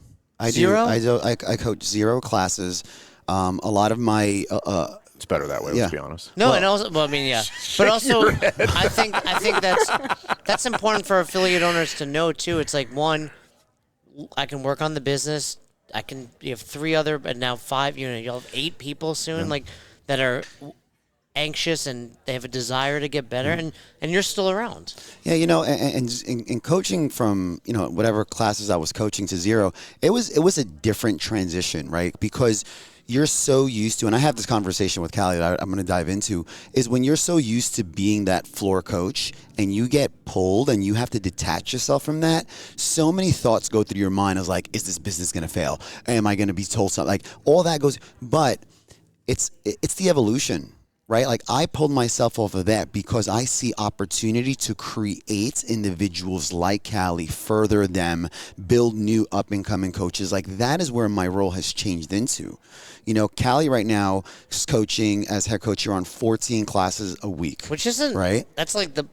C: Zero?
A: I coach 0 classes. A lot of my
D: It's better that way. Let's be honest.
C: No, and also, well, I mean, yeah, but also, I think that's important for affiliate owners to know too. It's like, one, I can work on the business. You have 3 other, and now 5. You'll have 8 people soon, like that are anxious and they have a desire to get better, and you're still around.
A: Yeah, and in coaching from whatever classes I was coaching to 0, it was a different transition, right? Because you're so used to, and I have this conversation with Callie that I'm going to dive into, is when you're so used to being that floor coach and you get pulled and you have to detach yourself from that, so many thoughts go through your mind as like, is this business going to fail? Am I going to be told something? Like all that goes, but it's the evolution. right? Like I pulled myself off of that because I see opportunity to create individuals like Callie, further them, build new up and coming coaches. Like that is where my role has changed into. You know, Callie right now is coaching as head coach. You're on 14 classes a week,
C: Which isn't
A: right?
C: That's like the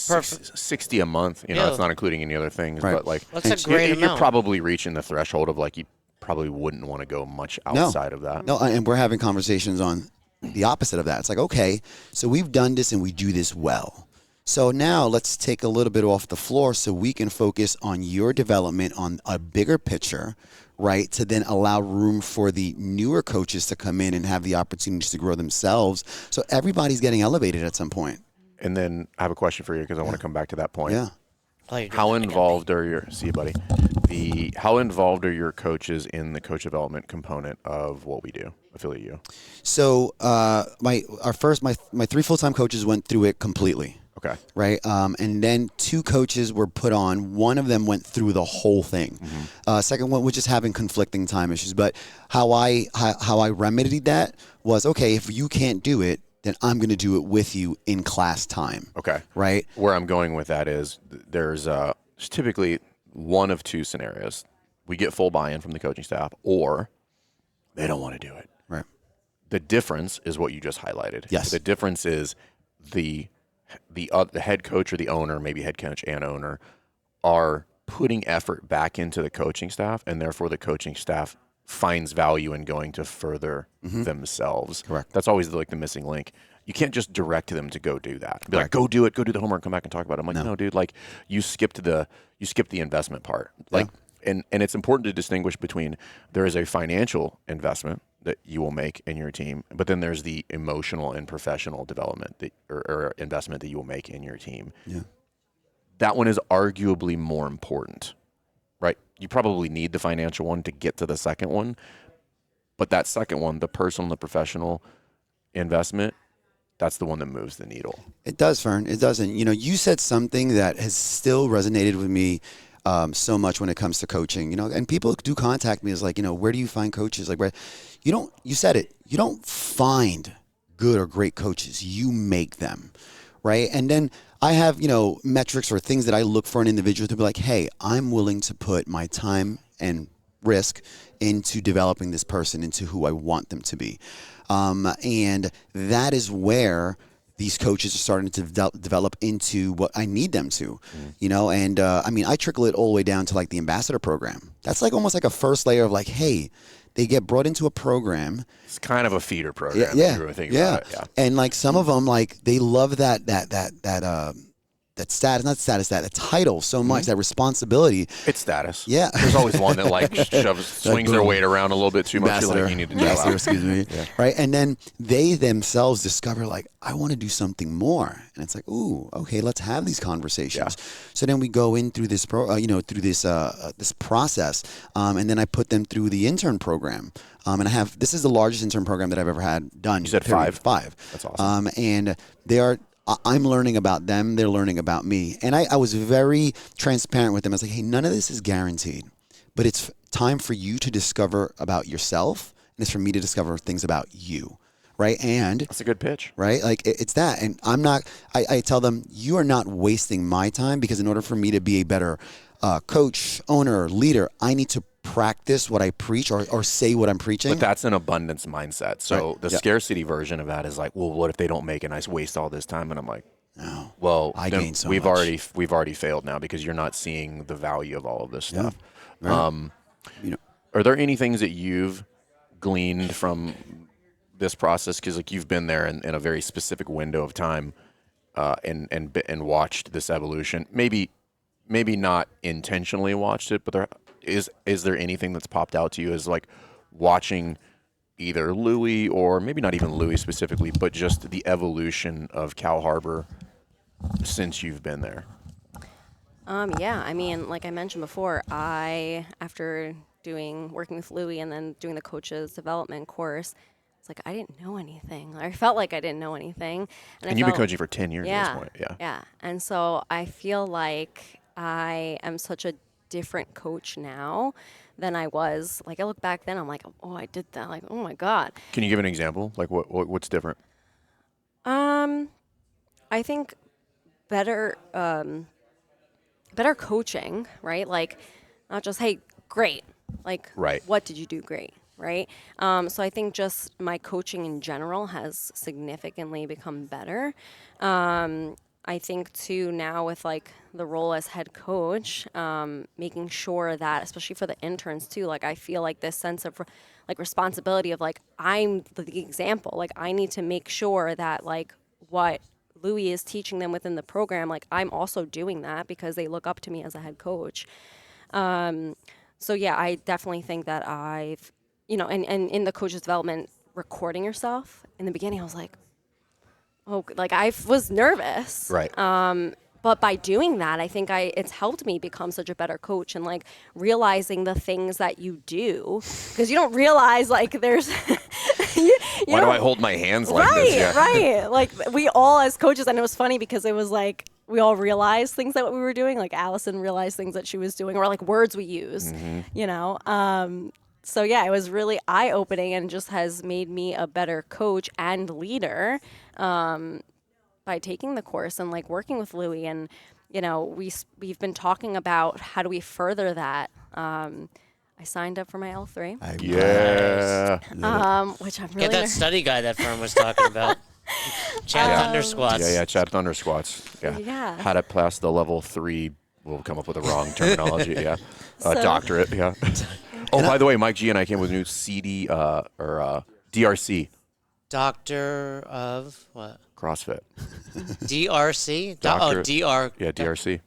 C: perfect.
D: 60 a month. You know,
C: Yeah.
D: it's not including any other things,
A: Right.
D: but like
C: That's a great
D: you're
C: amount.
D: probably reaching the threshold of like you probably wouldn't want to go much outside of that.
A: No, and we're having conversations on the opposite of that. It's like, okay, so we've done this and we do this well. So now let's take a little bit off the floor so we can focus on your development on a bigger picture, right? To then allow room for the newer coaches to come in and have the opportunities to grow themselves. So everybody's getting elevated at some point.
D: And then I have a question for you because I want to come back to that point.
A: Yeah.
C: Oh, you're doing
D: How
C: that again.
D: involved are your how involved are your coaches in the coach development component of what we do, Affiliate U?
A: So my 3 full-time coaches went through it completely.
D: Okay.
A: Right. And then 2 coaches were put on. One of them went through the whole thing. Second one was just having conflicting time issues. But how I remedied that was, okay, if you can't do it, then I'm going to do it with you in class time.
D: Okay.
A: Right.
D: Where I'm going with that is there's typically one of 2 scenarios. We get full buy-in from the coaching staff, or they don't want to do it.
A: Right.
D: The difference is what you just highlighted.
A: Yes.
D: The difference is the head coach or the owner, maybe head coach and owner, are putting effort back into the coaching staff, and therefore the coaching staff finds value in going to further themselves.
A: Correct.
D: That's always like the missing link. You can't just direct them to go do that. Be like, go do it, go do the homework, come back and talk about it. I'm like, no, dude, like you skipped the investment part. Like, and it's important to distinguish between there is a financial investment that you will make in your team, but then there's the emotional and professional development that, or investment that you will make in your team.
A: Yeah.
D: That one is arguably more important, right? You probably need the financial one to get to the second one, but that second one, the personal, the professional investment, that's the one that moves the needle.
A: It does, Fern. It doesn't. You know, you said something that has still resonated with me so much when it comes to coaching. You know, and people do contact me as like, you know, where do you find coaches? Like, where you said it. You don't find good or great coaches. You make them, right? And then I have, you know, metrics or things that I look for an individual to be like, hey, I'm willing to put my time and risk into developing this person into who I want them to be. And that is where these coaches are starting to develop into what I need them to, you know, and I mean, I trickle it all the way down to like the ambassador program. That's like almost like a first layer of like, hey, they get brought into a program.
D: It's kind of a feeder program.
A: Yeah.
D: If you really think about it. Yeah.
A: And like some of them, like they love that status, not status, that title so much, that responsibility.
D: It's status.
A: Yeah.
D: There's always one that like swings their weight around a little bit too much. You're like, you need to chill
A: Ambassador,
D: out.
A: excuse me. Right. And then they themselves discover like, I want to do something more. And it's like, ooh, okay, let's have these conversations. So then we go in through this through this process. And then I put them through the intern program. And this is the largest intern program that I've ever had done.
D: You said
A: period. 5.
D: That's awesome.
A: And I'm learning about them. They're learning about me. And I was very transparent with them. I was like, hey, none of this is guaranteed, but it's time for you to discover about yourself. And it's for me to discover things about you. Right. And
D: That's a good pitch.
A: right. Like it's that. And I tell them, you are not wasting my time, because in order for me to be a better coach, owner, leader, I need to practice what I preach or say what I'm preaching.
D: But that's an abundance mindset. So
A: Right.
D: the scarcity version of that is like, well, what if they don't make it and I waste all this time? And I'm like,
A: No.
D: well,
A: I
D: then
A: gain so
D: we've
A: much.
D: already failed now because you're not seeing the value of all of this stuff.
A: Right. You know,
D: Are there any things that you've gleaned from this process? Because like you've been there in a very specific window of time, and watched this evolution. Maybe not intentionally watched it, but is there anything that's popped out to you as like watching either Louis, or maybe not even Louis specifically, but just the evolution of Cal Harbor since you've been there?
E: Yeah, I mean, like I mentioned before, after working with Louis and then doing the coaches development course, it's like I didn't know anything. I felt like I didn't know anything.
D: And you've been coaching for 10 years at this point. Yeah.
E: Yeah. And so I feel like I am such a different coach now than I was. Like I look back then, I'm like, oh, I did that. Like, oh my God.
D: Can you give an example? Like what's different?
E: I think better better coaching, right? Like not just, hey, great. Like,
D: Right.
E: what did you do great, right? So I think just my coaching in general has significantly become better. I think too now with like the role as head coach, making sure that, especially for the interns too, like I feel like this sense of like responsibility of like I'm the example. Like I need to make sure that like what Louis is teaching them within the program, like I'm also doing that because they look up to me as a head coach. So yeah, I definitely think that I've, and in the coach's development, recording yourself in the beginning, I was like, oh, like I was nervous.
D: Right.
E: But by doing that, I think it's helped me become such a better coach and like realizing the things that you do because you don't realize like there's.
D: Why do I hold my hands like this? Yeah.
E: Right. Like we all as coaches, and it was funny because it was like we all realized things that we were doing. Like Allison realized things that she was doing, or like words we use. So yeah, it was really eye opening and just has made me a better coach and leader. By taking the course and like working with Louis, and we've been talking about how do we further that. I signed up for my L3,
D: Yeah.
E: which I'm really
C: Get that study guide that firm was talking about. Chad Thunder squats.
D: Yeah, Chad Thunder squats. Yeah.
E: Yeah.
D: How to pass the level 3. We'll come up with the wrong terminology. Yeah. Doctorate. Yeah. Oh, by the way, Mike G and I came with a new CD or DRC.
C: Doctor of what?
D: CrossFit.
C: DRC?
D: Doctor-
C: DR.
D: Yeah, DRC.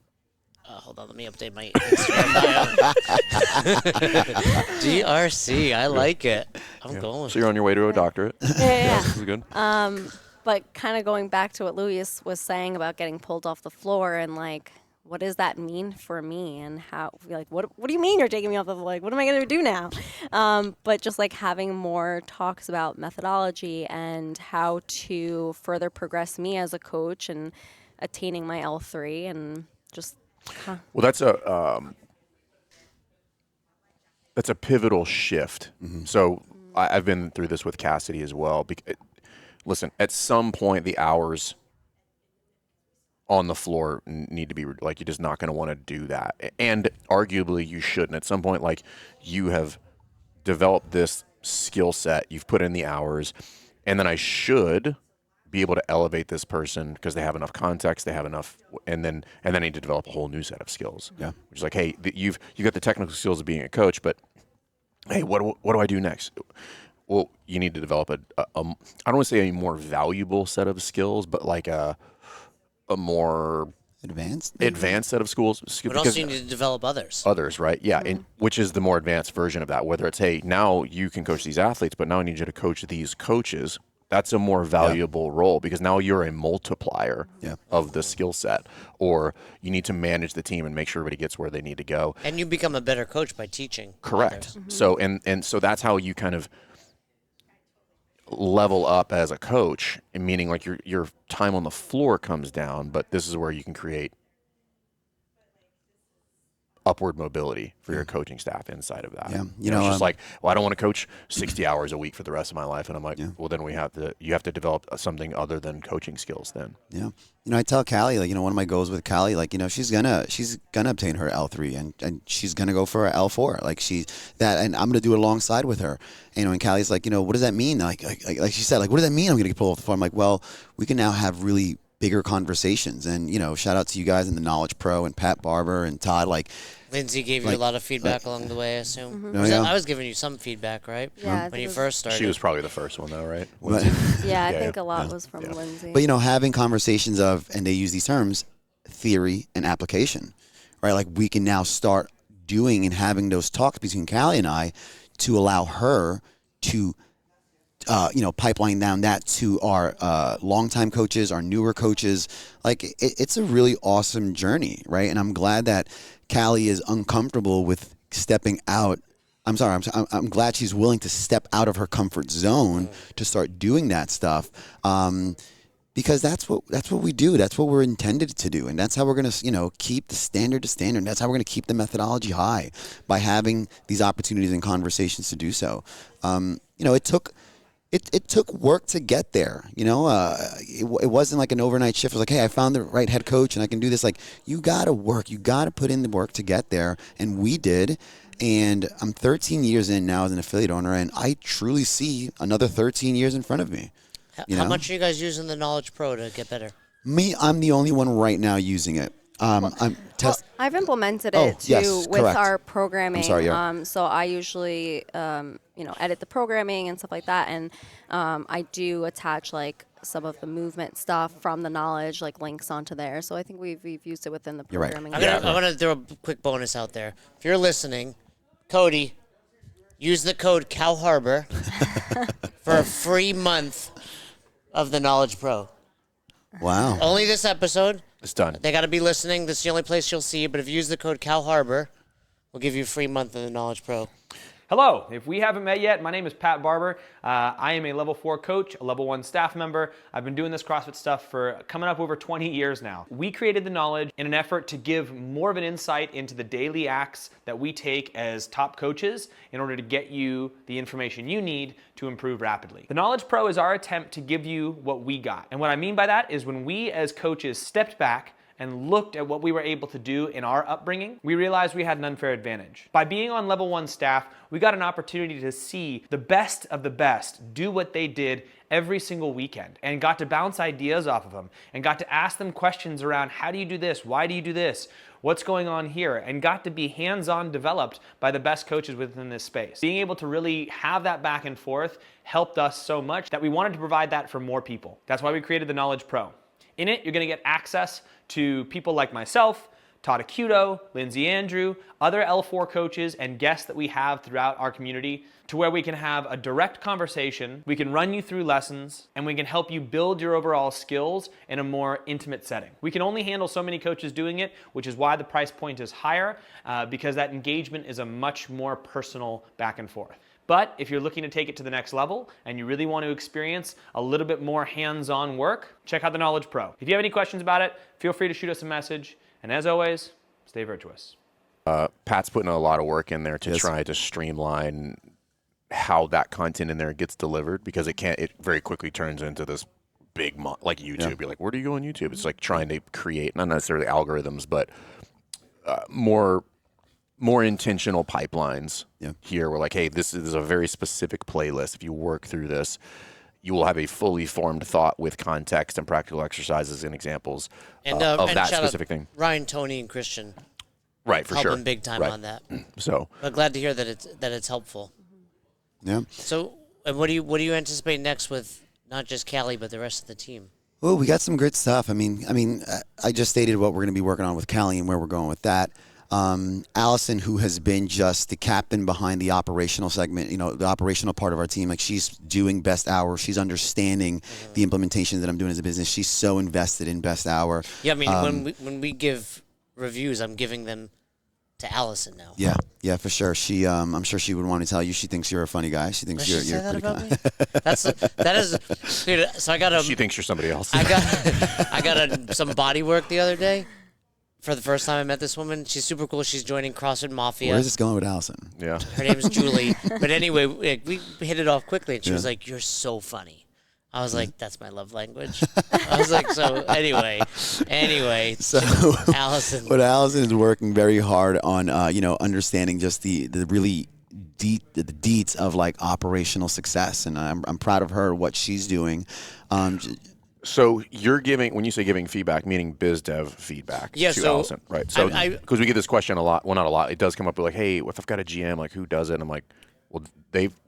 C: Hold on, let me update my Instagram bio. DRC, I like it. I'm going.
D: So you're on your way to a doctorate.
E: Yeah.
D: This is good.
E: But kind of going back to what Louis was saying about getting pulled off the floor and like, what does that mean for me and how, like, what do you mean you're taking me off the floor? Like, what am I going to do now? But just like having more talks about methodology and how to further progress me as a coach and attaining my L3 and just.
D: Well, that's a pivotal shift. So I've been through this with Cassidy as well. Listen, at some point the hours on the floor need to be like, you're just not going to want to do that. And arguably you shouldn't. At some point, like you have developed this skill set, you've put in the hours, and then I should be able to elevate this person because they have enough context, they have enough, and then I need to develop a whole new set of skills. Yeah, which is like, hey, you've got the technical skills of being a coach, but hey, what do I do next? Well, you need to develop I don't want to say a more valuable set of skills, but like a more advanced set of skills.
C: But also you need to develop others.
D: Others, right? Yeah, and which is the more advanced version of that. Whether it's, hey, now you can coach these athletes, but now I need you to coach these coaches. That's a more valuable role because now you're a multiplier of the skill set. Or you need to manage the team and make sure everybody gets where they need to go.
C: And you become a better coach by teaching.
D: Correct. So and so that's how you kind of level up as a coach, meaning like your time on the floor comes down, but this is where you can create upward mobility for your coaching staff inside of that.
A: Yeah.
D: You know, it's just like, well, I don't want to coach 60 hours a week for the rest of my life. And I'm like, well, then you have to develop something other than coaching skills then.
A: Yeah. You know, I tell Callie, like, one of my goals with Callie, like, she's gonna obtain her L3 and she's gonna go for her L4. Like and I'm gonna do it alongside with her. And Callie's like, what does that mean? Like she said, like, what does that mean? I'm gonna get pulled off the floor. I'm like, well, we can now have really bigger conversations. And, shout out to you guys in the Knowledge Pro and Pat Barber and Todd, like,
C: Lindsay gave you a lot of feedback along the way, I assume. I was giving you some feedback, right?
E: Yeah.
C: When you first started.
D: She was probably the first one, though, right?
E: Yeah, I think a lot was from Lindsay.
A: But, having conversations of, and they use these terms, theory and application, right? Like we can now start doing and having those talks between Callie and I to allow her to, pipeline down that to our longtime coaches, our newer coaches. Like it's a really awesome journey, right? And I'm glad that Callie is uncomfortable with stepping out. I'm glad she's willing to step out of her comfort zone to start doing that stuff. Because that's what we do. That's what we're intended to do. And that's how we're going to, keep the standard to standard. That's how we're going to keep the methodology high by having these opportunities and conversations to do so. It took it took work to get there. It wasn't like an overnight shift. It was like, hey, I found the right head coach and I can do this. Like, you got to work. You got to put in the work to get there. And we did. And I'm 13 years in now as an affiliate owner, and I truly see another 13 years in front of me.
C: How much are you guys using the Knowledge Pro to get better?
A: I'm the only one right now using it.
E: I've implemented it too
A: yes,
E: with
A: correct.
E: our programming.
A: I'm sorry, yeah.
E: So I usually, edit the programming and stuff like that, and I do attach like some of the movement stuff from the knowledge, like links onto there. So I think we've used it within the
A: You're right.
E: programming.
C: I'm gonna throw a quick bonus out there. If you're listening, Cody, use the code Cow Harbor for a free month of the Knowledge Pro.
A: Wow.
C: Only this episode.
D: It's done.
C: They got to be listening. This is the only place you'll see it. But if you use the code Cow Harbor, we'll give you a free month of the Knowledge Pro.
F: Hello, if we haven't met yet, my name is Pat Barber. I am a level 4 coach, a level 1 staff member. I've been doing this CrossFit stuff for coming up over 20 years now. We created the knowledge in an effort to give more of an insight into the daily acts that we take as top coaches in order to get you the information you need to improve rapidly. The Knowledge Pro is our attempt to give you what we got. And what I mean by that is when we as coaches stepped back and looked at what we were able to do in our upbringing, we realized we had an unfair advantage. By being on level 1 staff, we got an opportunity to see the best of the best do what they did every single weekend and got to bounce ideas off of them and got to ask them questions around how do you do this? Why do you do this? What's going on here? And got to be hands-on developed by the best coaches within this space. Being able to really have that back and forth helped us so much that we wanted to provide that for more people. That's why we created the Knowledge Pro. In it, you're gonna get access to people like myself, Todd Acuto, Lindsay Andrew, other L4 coaches and guests that we have throughout our community, to where we can have a direct conversation, we can run you through lessons, and we can help you build your overall skills in a more intimate setting. We can only handle so many coaches doing it, which is why the price point is higher, because that engagement is a much more personal back and forth. But if you're looking to take it to the next level and you really want to experience a little bit more hands-on work, check out the Knowledge Pro. If you have any questions about it, feel free to shoot us a message. And as always, stay virtuous.
D: Pat's putting a lot of work in there to try to streamline how that content in there gets delivered, because it very quickly turns into this big, like YouTube. Yeah. You're like, where do you go on YouTube? It's like trying to create, not necessarily algorithms, but more intentional pipelines here. We're like, hey, this is a very specific playlist. If you work through this, you will have a fully formed thought with context and practical exercises and examples of that specific thing.
C: Ryan, Tony, and Christian.
D: Right, for sure.
C: Helping big time on that.
D: So,
C: but glad to hear that it's helpful.
A: Yeah.
C: So, and what do you anticipate next with not just Callie but the rest of the team?
A: Well, we got some good stuff. I mean, I just stated what we're going to be working on with Callie and where we're going with that. Allison, who has been just the captain behind the operational segment, the operational part of our team, like she's doing Best Hour. She's understanding the implementation that I'm doing as a business. She's so invested in Best Hour.
C: Yeah, I mean, when we give reviews, I'm giving them to Allison now.
A: Yeah, for sure. She, I'm sure she would want to tell you. She thinks you're a funny guy. She thinks you're pretty kind.
C: That is, dude. So I got a.
D: She thinks you're somebody else.
C: I got some body work the other day. For the first time I met this woman. She's super cool. She's joining CrossFit Mafia.
A: Where's this going with Allison?
D: Yeah.
C: Her name's Julie. But anyway, we hit it off quickly, and she was like, "You're so funny." I was like, "That's my love language." I was like, "So anyway." So Allison.
A: But Allison is working very hard on, understanding just the really the deets of like operational success, and I'm proud of her, what she's doing.
D: So you're giving, when you say giving feedback, meaning biz dev feedback to Allison, right? So because we get this question a lot, well, not a lot, it does come up with like, hey, if I've got a GM, like who does it? And I'm like, well,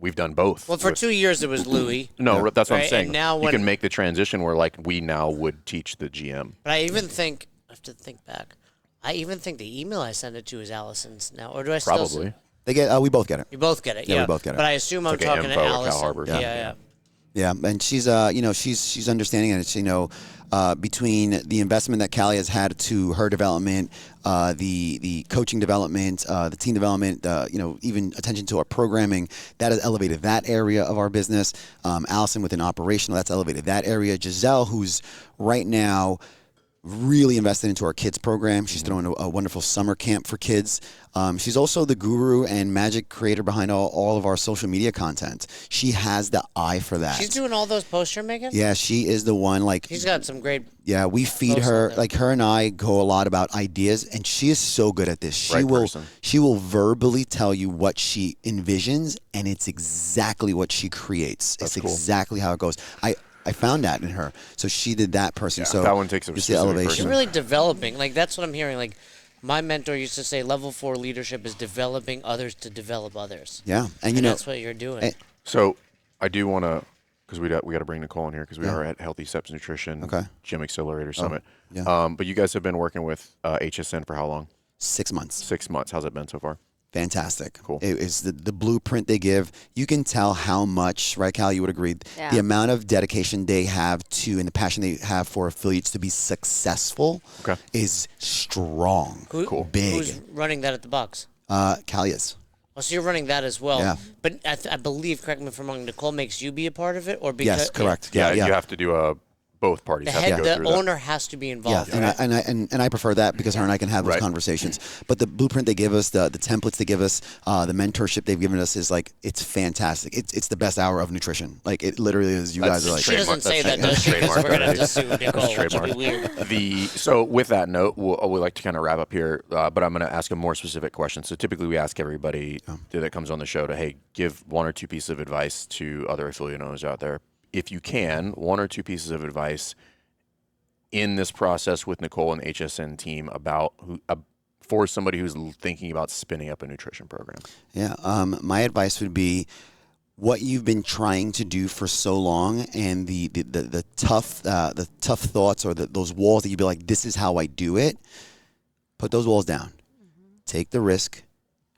D: we've done both.
C: Well, for 2 years it was Louis.
D: No, that's what I'm saying.
C: And now
D: you can make the transition where like we now would teach the GM.
C: But I even think, I have to think back. I even think the email I send it to is Allison's now, or do I still?
D: Probably.
A: They get. We both get it.
C: You both get it.
A: Yeah, we both get it.
C: But I assume I'm
D: like
C: talking to Allison. Yeah.
A: Yeah, and she's she's understanding it. It's between the investment that Callie has had to her development, the coaching development, the team development, even attention to our programming, that has elevated that area of our business. Allison within operational, that's elevated that area. Giselle, who's right now really invested into our kids program. She's throwing a wonderful summer camp for kids. She's also the guru and magic creator behind all of our social media content. She has the eye for that.
C: She's doing all those posts you're making?
A: Yeah, she is the one. Like,
C: She's got some great.
A: yeah, we feed
C: posts
A: her.
C: on there.
A: Like, her and I go a lot about ideas, and she is so good at this.
D: Right person.
A: She will verbally tell you what she envisions, and it's exactly what she creates.
D: That's
A: it's
D: cool.
A: exactly how it goes. I found that in her. So she did that person.
D: Yeah,
A: So
D: that one takes a
A: just the
D: specific
A: elevation.
C: She's
D: person.
C: really developing. Like, that's what I'm hearing. Like, my mentor used to say level 4 leadership is developing others to develop others.
A: Yeah, and
C: And that's what you're doing.
A: and-
D: So I do want to, because we got to bring Nicole in here because we are at Healthy Steps Nutrition Gym Accelerator Summit.
A: yeah.
D: But you guys have been working with HSN for how long?
A: 6 months.
D: 6 months. How's it been so far?
A: Fantastic.
D: Cool.
A: It is the blueprint they give. You can tell how much, right, Cal, you would agree,
E: Yeah.
A: the amount of dedication they have to and the passion they have for affiliates to be successful is strong.
C: Who-
A: Big.
C: Who's running that at the box?
A: Cal is.
C: Oh, so you're running that as well.
A: Yeah.
C: But I believe, correct me if I'm wrong, Nicole makes you be a part of it? Or because,
A: Yes, correct.
D: Yeah,
A: Yeah.
D: you have to do both parties
C: The
D: have
C: head,
D: to go
C: the
D: through that.
C: owner has to be
A: Yeah,
C: involved.
A: and I prefer that because her and I can have those
D: Right.
A: conversations. But the blueprint they give us, the templates they give us, the mentorship they've given us is like, it's fantastic. It's the best hour of nutrition. Like, it literally is. You
D: That's
A: guys are like,
C: She doesn't say that,
D: That's
C: does she? Because
D: trademark
C: we're going to have to
D: already.
C: sue Nicole, which would be
D: trademark.
C: weird.
D: So with that note, we'd like to kind of wrap up here, but I'm going to ask a more specific question. So typically we ask everybody that comes on the show to, hey, give one or two pieces of advice to other affiliate owners out there. If you can, one or two pieces of advice in this process with Nicole and the HSN team about for somebody who's thinking about spinning up a nutrition program.
A: Yeah. My advice would be what you've been trying to do for so long, and the tough thoughts or those walls that you'd be like, this is how I do it. Put those walls down. Take the risk.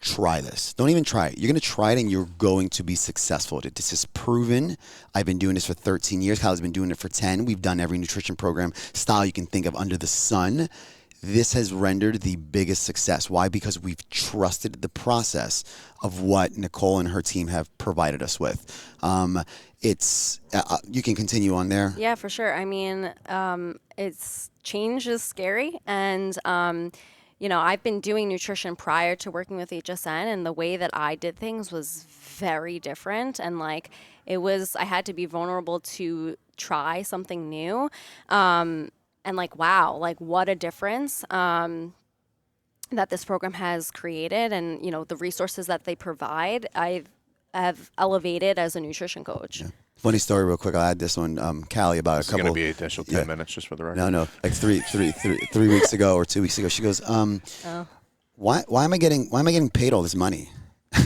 A: Try this. Don't even try it. You're going to try it and you're going to be successful at it. This is proven. I've been doing this for 13 years. Kylie's been doing it for 10. We've done every nutrition program style you can think of under the sun. This has rendered the biggest success. Why? Because we've trusted the process of what Nicole and her team have provided us with. It's you can continue on there.
E: Yeah, for sure. I mean, change is scary, and I've been doing nutrition prior to working with HSN, and the way that I did things was very different. And I had to be vulnerable to try something new. And wow, what a difference that this program has created, and the resources that they provide, I have elevated as a nutrition coach.
A: Yeah. Funny story, real quick. I'll add this one, Callie, about
D: It's
A: a couple.
D: going to be an additional 10 minutes just for the record.
A: No, like three weeks ago or 2 weeks ago. She goes, why am I getting paid all this money?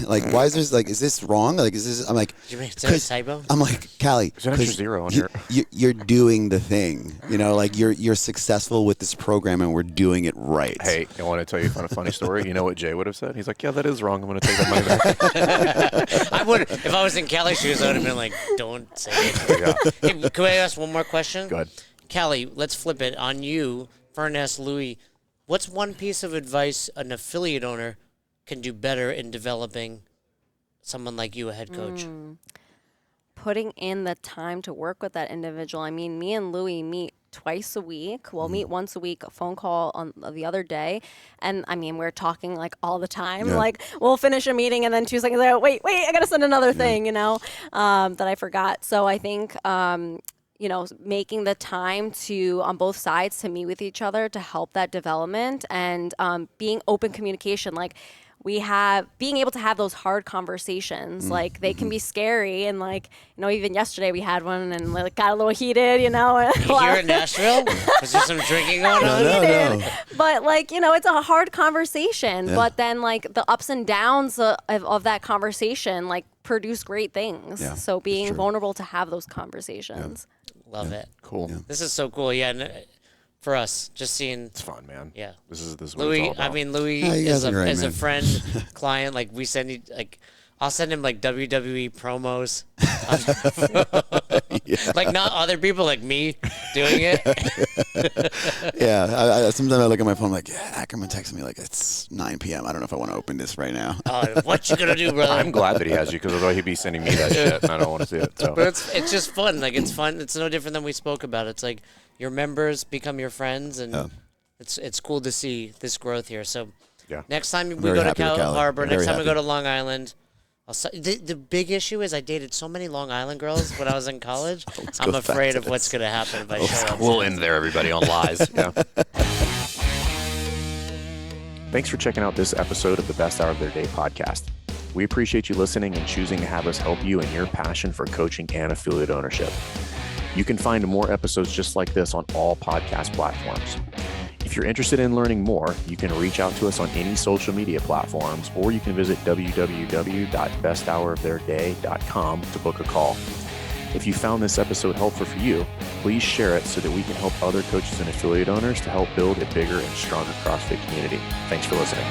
A: Like, why is this, is this wrong? Like, is this, I'm like,
C: Did you make a typo?
A: I'm like, Callie,
D: There's an extra zero on here.
A: you're doing the thing, you're successful with this program and we're doing it right.
D: Hey, I want to tell you a funny story. You know what Jay would have said? He's like, yeah, that is wrong. I'm going to take that money back.
C: I would, if I was in Callie's shoes, I would have been like, don't say it.
D: Yeah.
C: Hey, can I ask one more question?
D: Go ahead.
C: Callie, let's flip it on you. Fern asked Louis, what's one piece of advice an affiliate owner can do better in developing someone like you, a head coach?
E: Putting in the time to work with that individual. I mean, me and Louis meet twice a week. We'll meet once a week, a phone call on the other day. And I mean, we're talking all the time.
A: Yeah.
E: We'll finish a meeting and then 2 seconds later, wait, I got to send another thing, that I forgot. So I think, making the time to, on both sides, to meet with each other to help that development, and being open communication. Being able to have those hard conversations, they can be scary, and even yesterday we had one and got a little heated,
C: Here in Nashville? Was there some drinking going on?
A: No.
E: But it's a hard conversation. But then the ups and downs of that conversation produce great things.
A: Yeah,
E: So being
A: true.
E: vulnerable to have those conversations.
C: Love it.
D: Cool.
C: This is so cool. Yeah, for us, just seeing.
D: It's fun, man.
C: Yeah.
D: This is what it's all
C: Louis,
D: about.
C: Louis
A: Yeah, you
C: is
A: guys are great,
C: a
A: man.
C: friend, client. We send you I'll send him WWE promos. Like not other people, like me doing it.
A: Yeah, sometimes I look at my phone like, Ackerman texted me like it's 9 p.m. I don't know if I want to open this right now.
C: What you gonna do, brother?
D: I'm glad that he has you because otherwise he'd be sending me that shit, and I don't want to see it. So.
C: But it's just fun. Like it's fun. It's no different than we spoke about. It's like your members become your friends, and it's cool to see this growth here. So next time we
A: Very
C: go to
A: happy with
C: Cal
A: Cali.
C: Harbor,
A: Very
C: next time we
A: happy.
C: go to Long Island. The big issue is I dated so many Long Island girls when I was in college. I'm
A: go
C: afraid
A: back
C: of
A: to
C: what's going to happen if I show up.
D: We'll end there, everybody, on lies. Yeah. Thanks for checking out this episode of the Best Hour of Their Day podcast. We appreciate you listening and choosing to have us help you in your passion for coaching and affiliate ownership. You can find more episodes just like this on all podcast platforms. If you're interested in learning more, you can reach out to us on any social media platforms, or you can visit www.besthouroftheirday.com to book a call. If you found this episode helpful for you, please share it so that we can help other coaches and affiliate owners to help build a bigger and stronger CrossFit community. Thanks for listening.